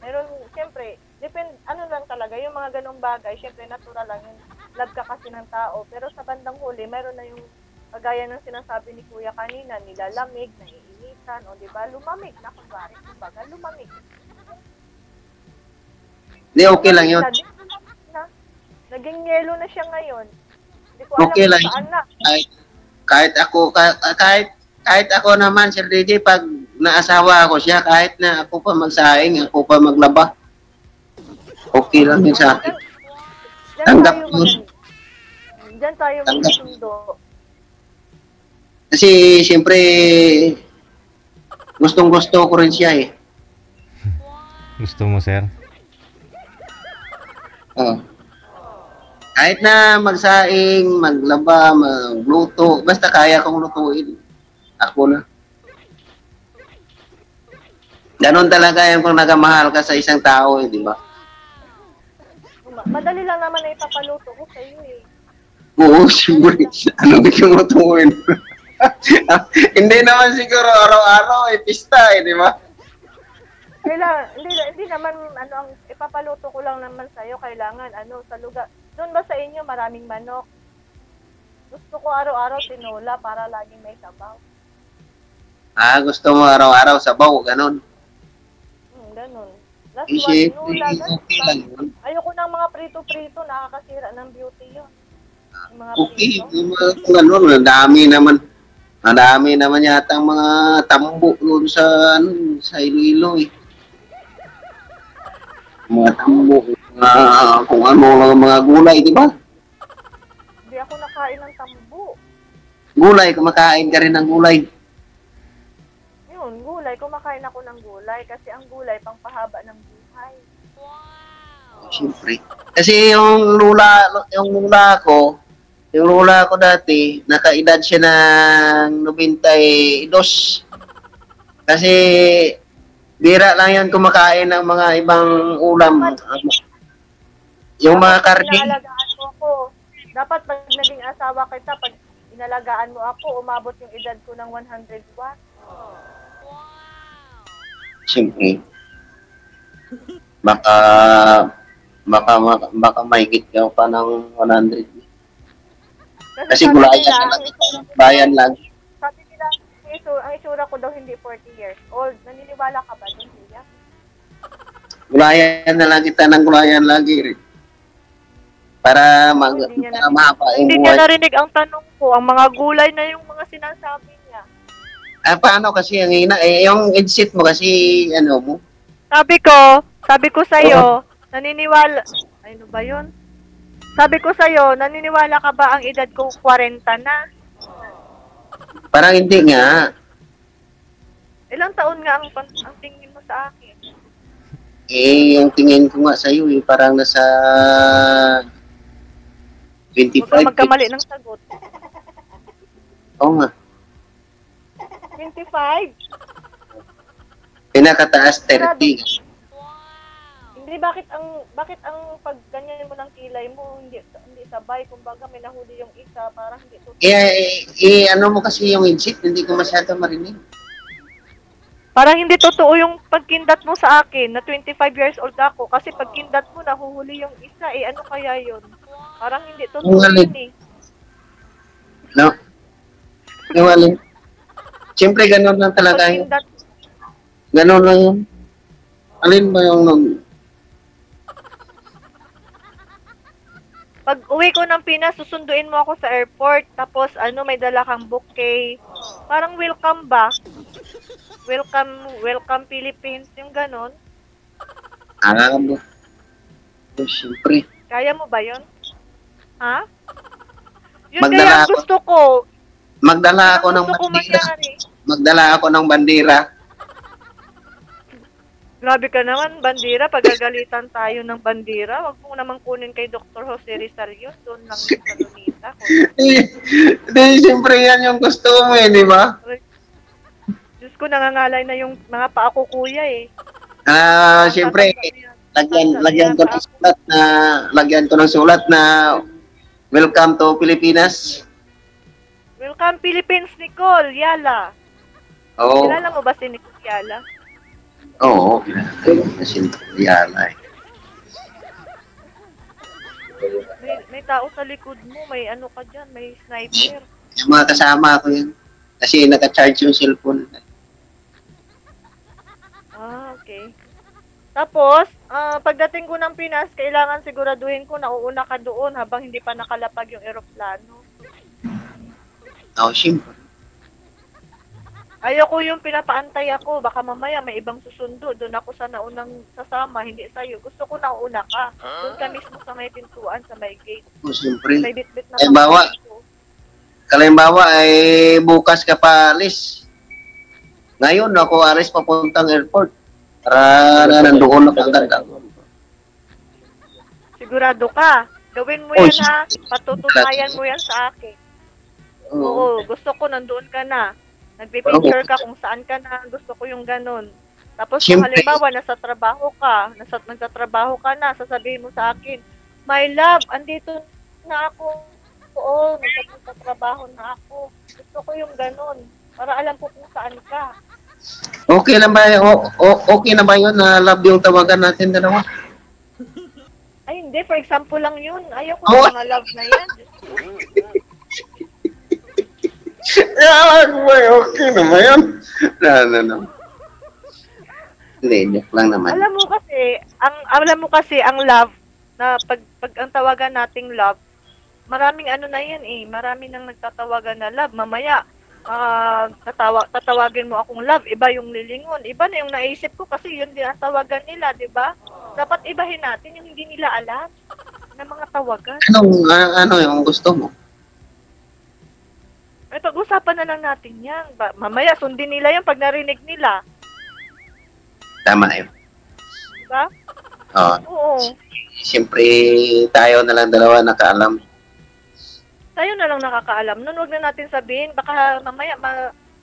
Meron, siyempre, ano lang talaga, yung mga ganung bagay, siyempre natural lang yun. Love ka kasi ng tao. Pero sa bandang huli, meron na yung kagaya ng sinasabi ni Kuya kanina, nilalamig, naiinitan, o diba, lumamig na kunwari, kumbaga, lumamig. Hindi, okay lang yun. Naging yelo na siya ngayon. Hindi ko alam Okay lang saan na. Kahit ako naman, Sir DJ, pag naasawa ako siya, kahit na ako pa magsaing, ako pa maglaba. Okay lang yun sa akin. Tanggap yun. Diyan tayo magsundo. Kasi, siyempre, gustong-gusto ko rin siya eh. Gusto mo, sir? Oh. Kahit na magsaing, maglaba, magluto, basta kaya kong lutuin. Ako na. Ganon talaga yung kung nagamahal ka sa isang tao, di ba? Madali lang naman na ipapaluto ko sa iyo eh. Oo, siyempre. Ano gusto mo lutuin? Hindi naman siguro araw-araw, pista di ba? Hindi naman, ang ipapaluto ko lang naman sa'yo, kailangan, sa lugar. Doon ba sa inyo maraming manok? Gusto ko araw-araw tinola para laging may sabaw. Gusto mo araw-araw sabaw, ganon. Ganon. Last Isip, one, tinola, okay lang yun. Ayoko ng mga prito-prito, nakakasira ng beauty yun. Yung mga Okay, prito. ganon, ang dami naman yata ang mga tambo doon sa Iloilo eh. Mga tambo, kung ano lang mga gulay, di ba? Hindi ako nakain ng tambo. Gulay, kumakain ka rin ng gulay. Yun, gulay. Kumakain ako ng gulay kasi ang gulay pangpahaba ng buhay. Siyempre. Kasi yung lula ko dati, nakaedad siya ng 92. Kasi bira lang yan kumakain ng mga ibang ulam. Yung mga karne. Inalagaan mo ako. Dapat pag naging asawa kita, pag inalagaan mo ako, umabot yung edad ko ng 101. Siyempre. Baka mahigit ka pa ng 100. Kasi bayan lang. Sabi nila, ang isura ko daw hindi 40 years old. Naniniwala ka ba dun, Kuya? Gulayan na lang kita ng gulayan lagi rin. Para mahaba yung Hindi buhay. niya narinig ang tanong ko. Ang mga gulay na yung mga sinasabi niya. Paano kasi ang ina? Yung headset mo kasi, mo? Sabi ko sa'yo, naniniwala, ano ba yun? Sabi ko sa'yo, naniniwala ka ba ang edad ko 40 na? Parang hindi nga. Ilang taon nga ang tingin mo sa akin? Yung tingin ko nga sa'yo, parang nasa 25. Huwag ka magkamali ng sagot. Oo nga. 25? Pinakataas 30. Hindi, bakit ang pag ganyan mo ng kilay mo, hindi sabay, kumbaga may nahuli yung isa, parang hindi totoo. Ano mo kasi yung headset, hindi ko masyado marinig. Parang hindi totoo yung pagkindat mo sa akin na 25 years old ako kasi pagkindat mo nahuhuli yung isa ano kaya yun? Parang hindi totoo yun eh. No? Yung alin? Siyempre, ganun lang talaga yun. Pagkindat, Ganun lang yun. Alin ba yung pag uwi ko ng Pinas, susunduin mo ako sa airport, tapos may dala kang bouquet. Parang welcome ba? Welcome Philippines, yung ganon. mo? Siyempre. Kaya mo ba yun? Ha? Yun Magdala kaya ang ako. gusto ko. Magdala ako ng Gusto ko bandera. mangyari. Magdala ako ng bandera. Grabe ka naman, bandera. Pagagalitan tayo ng bandera, wag mo naman kunin kay Dr. Jose Rizal yun. Doon lang sa Lunita. Hindi, siyempre yan yung gusto mo di ba? Diyos ko, nangangalay na yung mga paa ko, kuya eh. Siyempre, lagyan ko ng sulat na welcome to Pilipinas. Welcome Philippines, Nicole Yala. Oo. Kilala mo ba si Nicole Yala? Oo, kilala na si Yala eh. May tao sa likod mo, may ano ka dyan, may sniper. Yung mga kasama ko yan. Kasi naka-charge yung cellphone. Okay. Tapos, pagdating ko ng Pinas, kailangan siguraduhin ko na uuna ka doon habang hindi pa nakalapag yung eroplano. Siyempre. Ayoko yung pinapaantay ako. Baka mamaya may ibang susundo. Doon ako sa naunang sasama, hindi sa'yo. Gusto ko nauna ka. Doon ka mismo sa may pintuan, sa may gate. Siyempre. May bit-bit na Kalimbawa ay bukas ka pa alis. Ngayon ako alis papuntang airport. Para nandoon ako agad. Sigurado ka. Gawin mo yan ha. Patutunayan mo yan sa akin. Oo, gusto ko nandoon ka na. Nagpipicture ka kung saan ka na. Gusto ko yung ganun. Tapos kung halimbawa, nagtatrabaho ka na, sasabihin mo sa akin, my love, andito na ako. Oo, nagtatrabaho na ako. Gusto ko yung ganun. Para alam ko kung saan ka. Okay na ba okay na ba yun na love yung tawagan natin dalawa? Ay, hindi. For example lang yun. Ayaw ko ng mga love na yan. Okay na ba yun? No. Hindi, joke lang naman. Alam mo kasi ang love na pag ang tawagan nating love, maraming ano na yan eh. Marami nang nagtatawagan na love. Mamaya, tatawagin mo akong love, iba yung lilingon. Iba na yung naisip ko kasi yun din ang tawagan nila, di ba? Dapat ibahin natin yung hindi nila alam na mga tawagan. Ano yung gusto mo? Ay, pag-usapan na lang natin yan. Mamaya, sundin nila yan pag narinig nila. Tama yun. Diba? Oo. Siyempre, tayo na lang dalawa nakaalam. Tayo na lang nakakaalam. Nun, huwag na natin sabihin. Baka mamaya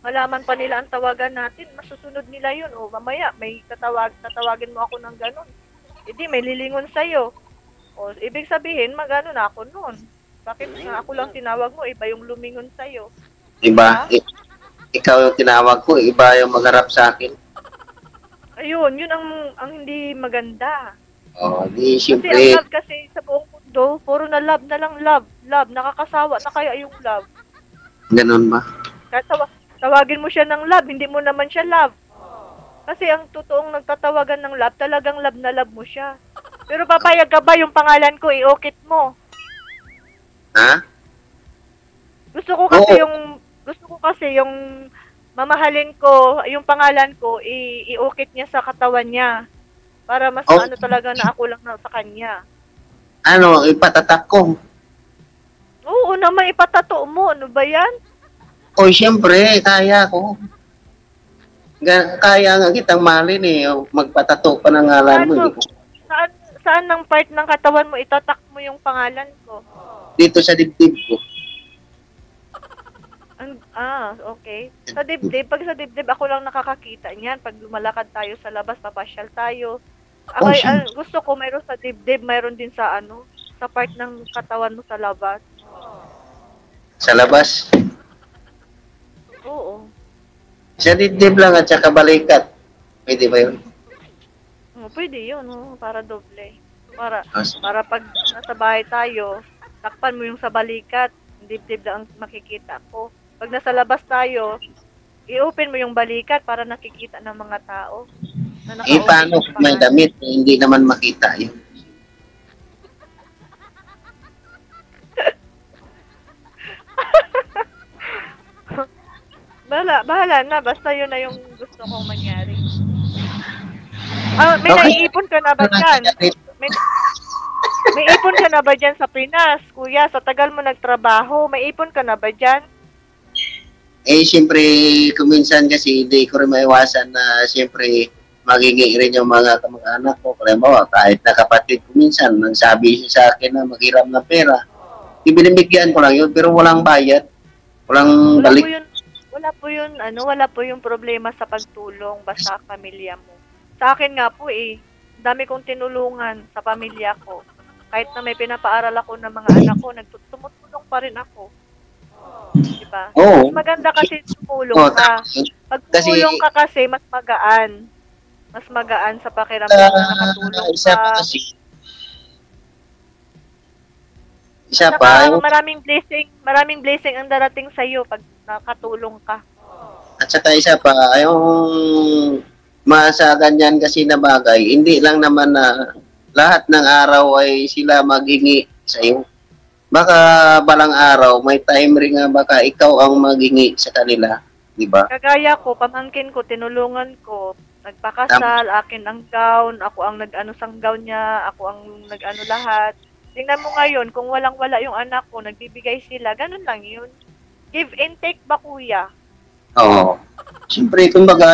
malaman pa nila ang tawagan natin. Masusunod nila yun. O mamaya, may tatawagin mo ako ng ganun. Hindi, may lilingon sa'yo. O, ibig sabihin, magano na ako nun. Bakit nga ako lang tinawag mo, iba yung lumingon sa'yo? Iba? Ikaw yung tinawag ko, iba yung magharap sa akin. Ayun, yun ang hindi maganda. Di siyempre. Kasi ang love kasi sa buong mundo, puro na love na lang love. Love, nakakasawa na kaya yung love. Ganun ba? Kaya tawagin mo siya ng love, hindi mo naman siya love. Kasi ang totoong nagtatawagan ng love, talagang love na love mo siya. Pero papayag ka ba yung pangalan ko, i-okit mo? Ha? Gusto ko kasi yung mamahalin ko, yung pangalan ko, i-okit niya sa katawan niya. Para mas ano talaga na ako lang na sa kanya. Ano, ipatatak ko? Oo naman, ipatato mo. Ano ba yan? Siyempre, kaya ko. Kaya nga kitang malin magpatato pa ng ngalan mo. Saan ng part ng katawan mo itatak mo yung pangalan ko? Dito sa dibdib ko. Okay. Sa dibdib, pag sa dibdib, ako lang nakakakita niyan. Pag lumalakad tayo sa labas, papasyal tayo. Oh, siyempre. Gusto ko, mayroon sa dibdib, mayroon din sa sa part ng katawan mo sa labas. Sa labas. Oo. Sa dibdib lang at saka balikat. Pwede ba yun? Pwede yun, para doble. Para, Ah, para pag nasa bahay tayo, takpan mo yung sa balikat, dibdib lang ang makikita ko. Pag nasa labas tayo, i-open mo yung balikat para nakikita ng mga tao. Na paano kung may damit? Hindi naman makita yun. Bahala na, basta yun na yung gusto kong mangyari. May Okay. naiipon ka na ba dyan? May ipon ka na ba dyan sa Pinas, kuya? Sa tagal mo nagtrabaho, may ipon ka na ba dyan? Siyempre, kuminsan kasi hindi ko rin maiwasan na siyempre magingi rin yung mga kamag-anak ko. Kaya mo, kahit na kapatid ko minsan, nagsabi siya sa akin na maghiram ng pera. Ibinibigyan ko lang yun, pero walang bayad. Walang balik. Wala po yung problema sa pagtulong basta pamilya mo. Sa akin nga po dami kong tinulungan sa pamilya ko. Kahit na may pinapaaral ako ng mga anak ko, tumutulong pa rin ako. Diba? Oo. Mas maganda kasi tumulong Oo, ka. Pag tumulong ka kasi, mas magaan. Mas magaan sa pakiramdam na nakatulong Isa pa ka. kasi. Isa Saka, pa, yung maraming blessing ang darating sa iyo pag nakatulong ka. at saka isa pa, yung sa ganyan kasi na bagay, hindi lang naman na lahat ng araw ay sila maghingi sa iyo. Baka balang araw, may time rin nga baka ikaw ang maghingi sa kanila, di ba? Kagaya ko, pamangkin ko, tinulungan ko, nagpakasal, akin ang gown, ako ang nag-ano sang gown niya, ako ang nag-ano lahat. Tingnan mo ngayon, kung walang-wala yung anak ko, nagbibigay sila, ganun lang yun. Give and take ba, kuya? Oo. Siyempre, kumbaga,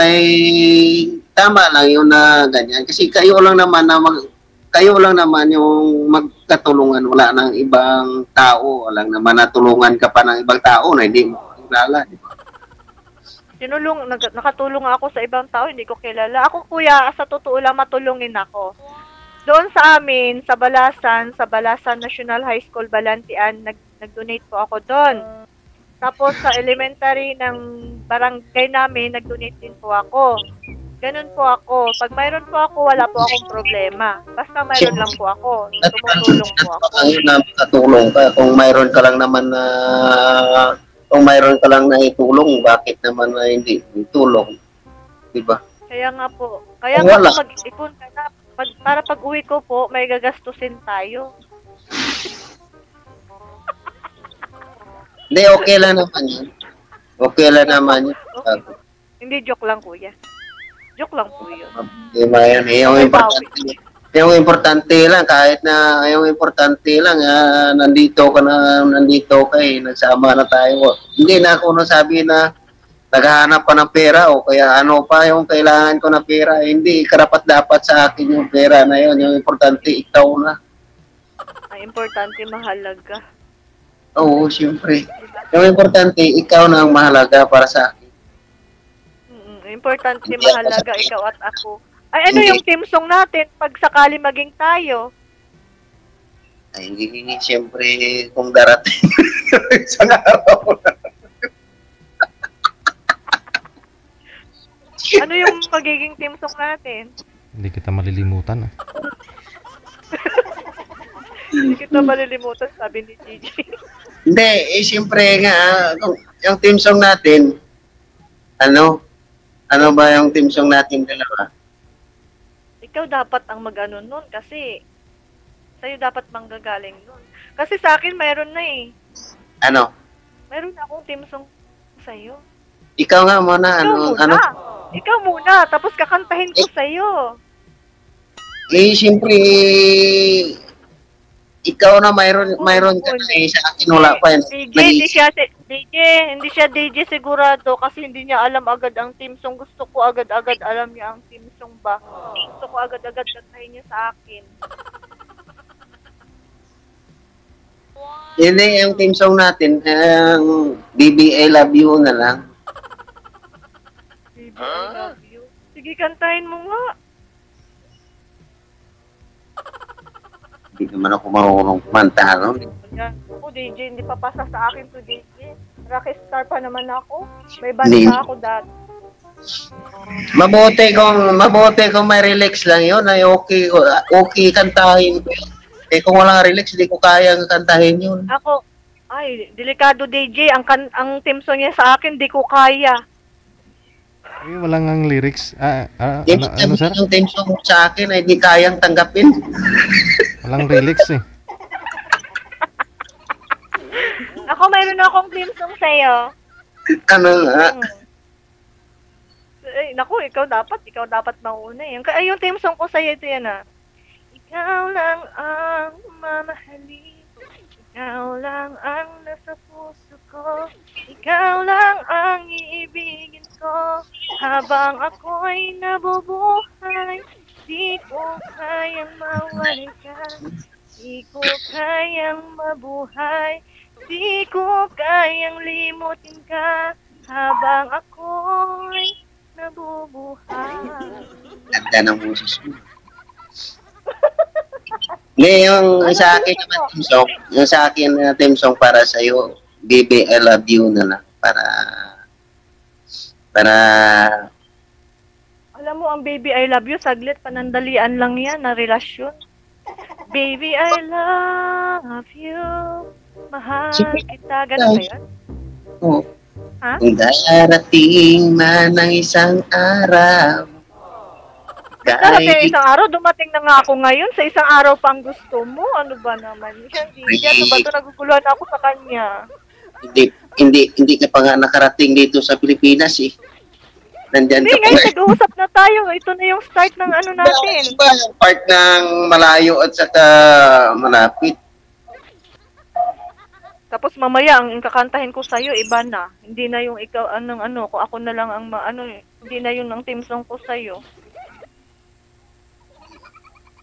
tama lang yun na ganyan. Kasi kayo lang naman yung magkatulungan. Wala nang ibang tao. Walang naman natulungan ka pa ng ibang tao na hindi mo kilala. Di ba? Nakatulong ako sa ibang tao, hindi ko kilala. Ako, kuya, sa totoo lang, matulungin ako. Doon sa amin, sa Balasan National High School, Balantian, nag-donate po ako doon. Tapos sa elementary ng barangay namin, nag-donate din po ako. Ganun po ako. Pag mayroon po ako, wala po akong problema. Basta mayroon lang po ako. Tumutulong po ako. Na makatulong ka. Kung mayroon ka lang naman na itulong, bakit naman na hindi itulong? Diba? Kaya nga po. Kaya nga po mag-ipon ka na. Para pag uwi ko po, may gagastusin tayo. Hindi, okay lang naman yun. Okay lang naman yun. Okay. Hindi, joke lang, kuya. Joke lang po yun. Diba yun? Yung importante lang, kahit na yung importante lang, nandito ka, nagsama na tayo. Hindi na ako nasabi na naghahanap pa ng pera o kaya ano pa yung kailangan ko na pera. Hindi, karapat dapat sa akin yung pera na yun. Yung importante, ikaw na. Ang importante, mahalaga. Oo, siyempre. Yung importante, ikaw na ang mahalaga para sa akin. Importante, mahalaga, ikaw at ako. Ay, ano yung team song natin pag sakali maging tayo? Ay, hindi, siyempre, kung darating isang araw na. Ano yung magiging team song natin? Hindi kita malilimutan. Hindi kita malilimutan, sabi ni Gigi. Hindi, siyempre nga, yung team song natin, ano ba yung team song natin dalawa? Ikaw dapat ang mag-ano nun kasi sa'yo dapat manggagaling nun. Kasi sa akin mayroon na Ano? Mayroon na akong team song sa'yo. Ikaw nga muna, Ikaw muna, tapos kakantahin ko sa'yo. Siyempre, ikaw na mayroon ka na sa akin wala pa yan. Hindi siya DJ sigurado kasi hindi niya alam agad ang team song. Gusto ko agad-agad alam niya ang team song ba. Gusto ko agad-agad kantahin niya sa akin. Hindi, yung team song natin, ang BBA Love You na lang. Baby, I love you. Sige, kantahin mo nga. Hindi naman ako marunong kumanta, no? Yan. Ako, DJ, hindi pa pasa sa akin to DJ. Rockstar pa naman ako. May banda ako dati. Mabuti kung may relax lang yun, ay okay kantahin ko yun. Eh kung walang relax, hindi ko kaya kantahin yun. Ako, ay, delikado DJ. Ang team song niya sa akin, di ko kaya. Eh, walang ang lyrics. Ano, sir? Yung team song sa akin ay di kayang tanggapin. Walang lyrics eh. Ako, mayroon akong team song sa'yo. Ano nga? Eh, naku, ikaw dapat mauna eh. Yung team song ko sa'yo, ito yan ah. Ikaw lang ang mamahalin. Ikaw lang ang nasa puso ko. Ikaw lang ang iibigin ko. Habang ako'y nabubuhay, di ko kayang mawalay ka. Di ko kayang mabuhay. Di ko kayang limutin ka. Habang ako'y nabubuhay. Ganda ng boses mo. Hindi, yung sa akin naman team song, yung sa akin na team song para sa iyo, Baby I Love You na lang para Alam mo, ang baby I love you, saglit, panandalian lang yan na relasyon. Baby I love you, mahal kita, ganun ba yan? oh, Ha? kung darating man ng isang araw, Kasi isang araw, dumating na nga ako ngayon, sa isang araw pang gusto mo, ano ba naman yan? Hindi, ano ba ito, naguguluhan ako sa kanya. hindi ka pa nga nakarating dito sa Pilipinas eh. Nandyan Hindi, ka pa. ngayon nag-uusap na tayo, ito na yung start ng ano natin. Iba yung part ng malayo at saka malapit. Tapos mamaya, ang kakantahin ko sa'yo, iba na. Hindi na yung ikaw, kung ako na lang ang, hindi na yun ang team song ko sa'yo.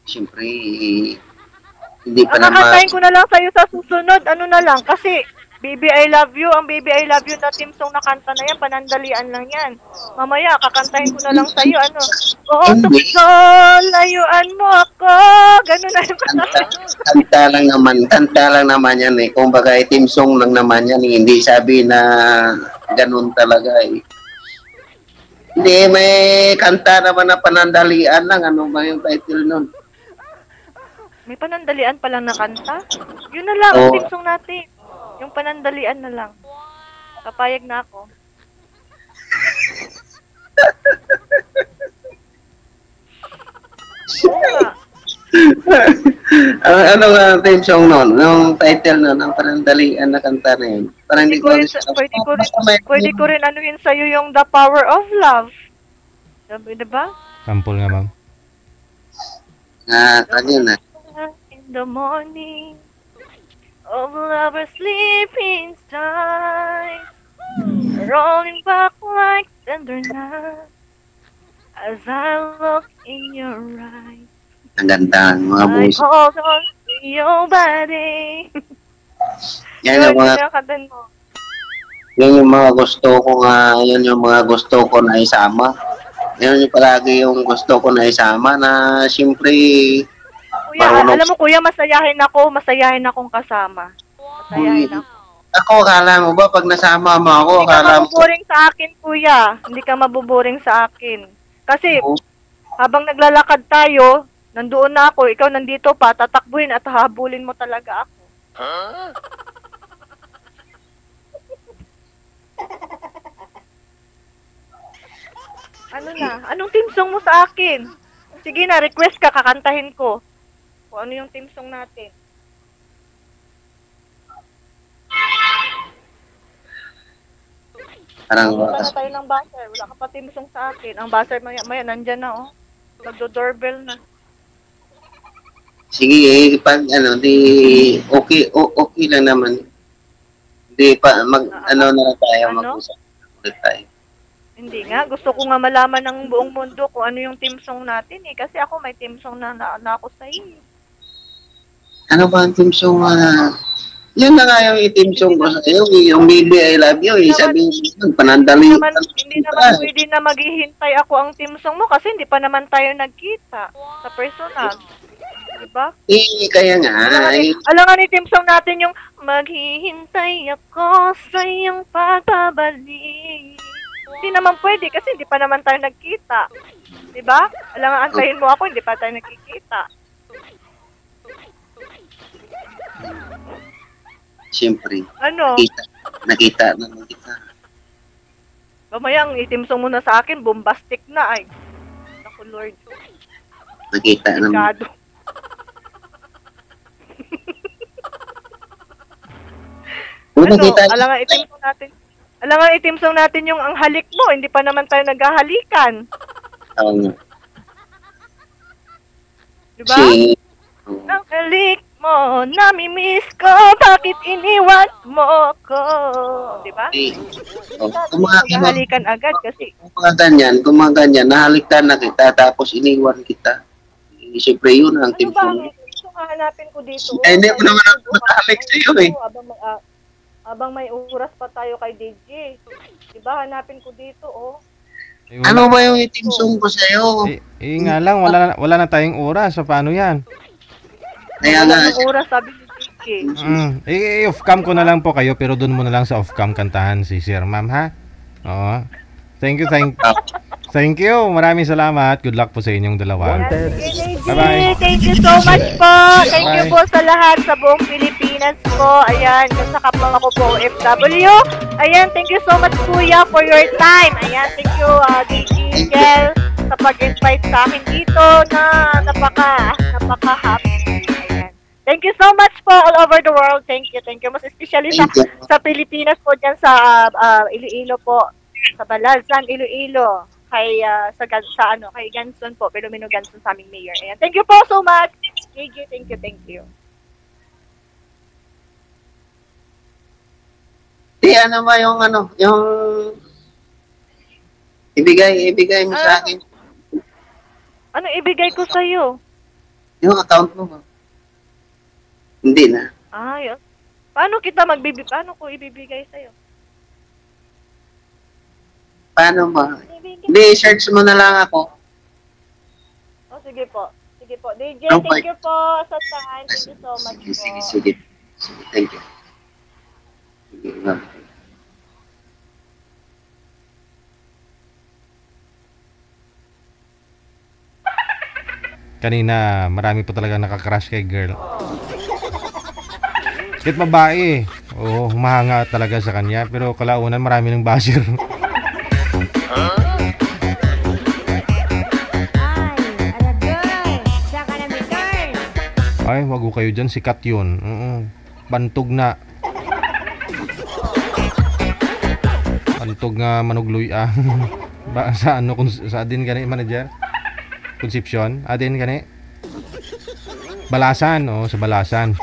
Siyempre, hindi pa Ang naman. kakantahin ko na lang sa'yo sa susunod, ano na lang, kasi, Baby I Love You, ang Baby I Love You na team song na kanta na yan, panandalian lang yan. Mamaya, kakantahin ko na lang sa'yo, Oo, tukso, layuan mo ako, gano'n na yung Kanta lang naman yan eh. Kung baga, team song lang naman yan eh. Hindi sabi na ganun talaga eh. Hindi, may kanta naman na panandalian lang. Ano ba yung title nun? May panandalian pa lang na kanta? Yun na lang, ang Oo. team song natin. Yung panandalian na lang. Papayag na ako. Oo nga. Ano nga ang theme song nun? Yung title nun, ang panandalian na kanta na yun. Parang hindi ko Pwede ko rin anuhin sa'yo yung The Power of Love. Diba? Sample nga, ma'am. Yun na. In the morning of lovers sleeping time, rolling back like tender night as I look in your eyes. Ang ganda ng mga I buhos. hold on to your body. Yan yung mga, Kinakatan mo. yun yung mga gusto ko nga, yun yung mga gusto ko na isama. Yun yung palagi yung gusto ko na isama na siyempre, Kuya, marunong- alam mo kuya, masayahin akong kasama. Masayahin ako. ako, akala mo ba pag nasama mo ako, Hindi ka akala mo, mabuboring sa akin, kuya. Hindi ka mabuboring sa akin. Kasi, habang naglalakad tayo, nandoon na ako, ikaw nandito pa, tatakbuhin at habulin mo talaga ako. Ano na? Anong team song mo sa akin? Sige na, request ka, kakantahin ko. Kung ano yung team song natin. parang, Punta na tayo ng buzzer. Wala ka pa team song sa akin. Ang buzzer maya, nandyan na, oh. Magdo-doorbell na. sige, pag di, okay lang naman. Di pa, na lang tayo, Ano? mag-usap ulit tayo. Hindi nga. Gusto ko nga malaman ng buong mundo kung ano yung team song natin, eh. Kasi ako may team song na ako sa iyo. Ano ba ang team song Yan na nga yung itim song ko sa iyo, yung baby I love you, sabi mo, panandali. Hindi naman pwede na maghihintay ako ang team song mo kasi hindi pa naman tayo nagkita sa personal. Diba? Kaya nga, Alam nga ni team song natin yung maghihintay ako sa iyong pagbabalik. Hindi naman pwede kasi hindi pa naman tayo nagkita. Diba? Alam nga, antayin mo ako, hindi pa tayo nagkikita. siyempre, Ano? nakita naman kita. Mamaya ang itimsong mo na sa akin, bombastic na ay. Naku Lord. Nakita naman. Delikado. Nakita. Alam nga itimsong natin. Alam nga itimsong natin yung ang halik mo, hindi pa naman tayo naghahalikan. Oo nga. Diba? Ang halik mo, nami-miss ko, bakit iniwan mo ko? Diba? Kung Naghahalikan agad kasi. kung mga ganyan, nahaliktan na kita, tapos iniwan kita. Siyempre yun ang Ano team ba? song. Gusto hanapin ko dito. Hindi mo naman ako matahalik sa iyo eh. Habang may oras pa tayo kay DJ. Diba, hanapin ko dito, oh. Ano ba yung team song ko sa iyo? Nga lang, wala na tayong oras. So, paano yan? Kaya nga, Walang oras, sabi ni DJ. Off-cam ko na lang po kayo, pero doon mo na lang sa off-cam kantahan si Sir Ma'am, ha? Oo. Thank you. Maraming salamat. Good luck po sa inyong dalawa. Bye-bye. Thank you so much po. Thank you po sa lahat sa buong Pilipinas po. Ayan, kasaka po ako po OFW. Ayan, thank you so much kuya for your time. Ayan, thank you DJ Gel sa pag-invite sa akin dito na napaka-happy. Ayan. Thank you so much po all over the world. Thank you. Mas especially sa Pilipinas po dyan sa Iloilo po. Sa Balasan, Iloilo. Kay Ganson po, Filomeno Ganson sa aming mayor. Ayan. Thank you po so much. JJ, thank you. ano ba yung ibigay mo sa akin. Ano ibigay ko sa iyo? Yung account mo ba? Hindi na. Yun. Paano ko ibibigay sa iyo? Paano ba? Hindi, search mo na lang ako. Sige po. DJ, Okay. thank you po sa time. Thank you so much po. Sige. Thank you. Sige, ma'am. Kanina, marami po talaga nakakrush kay girl. Kahit babae, humahanga talaga sa kanya. Pero kalaunan, marami ng basher. Ay, wag ko kayo dyan. Sikat yun. Bantog na. Bantog nga manugloy sa ano, sa adin gani, manager? Concepcion? Adin gani? Balasan, sa Balasan.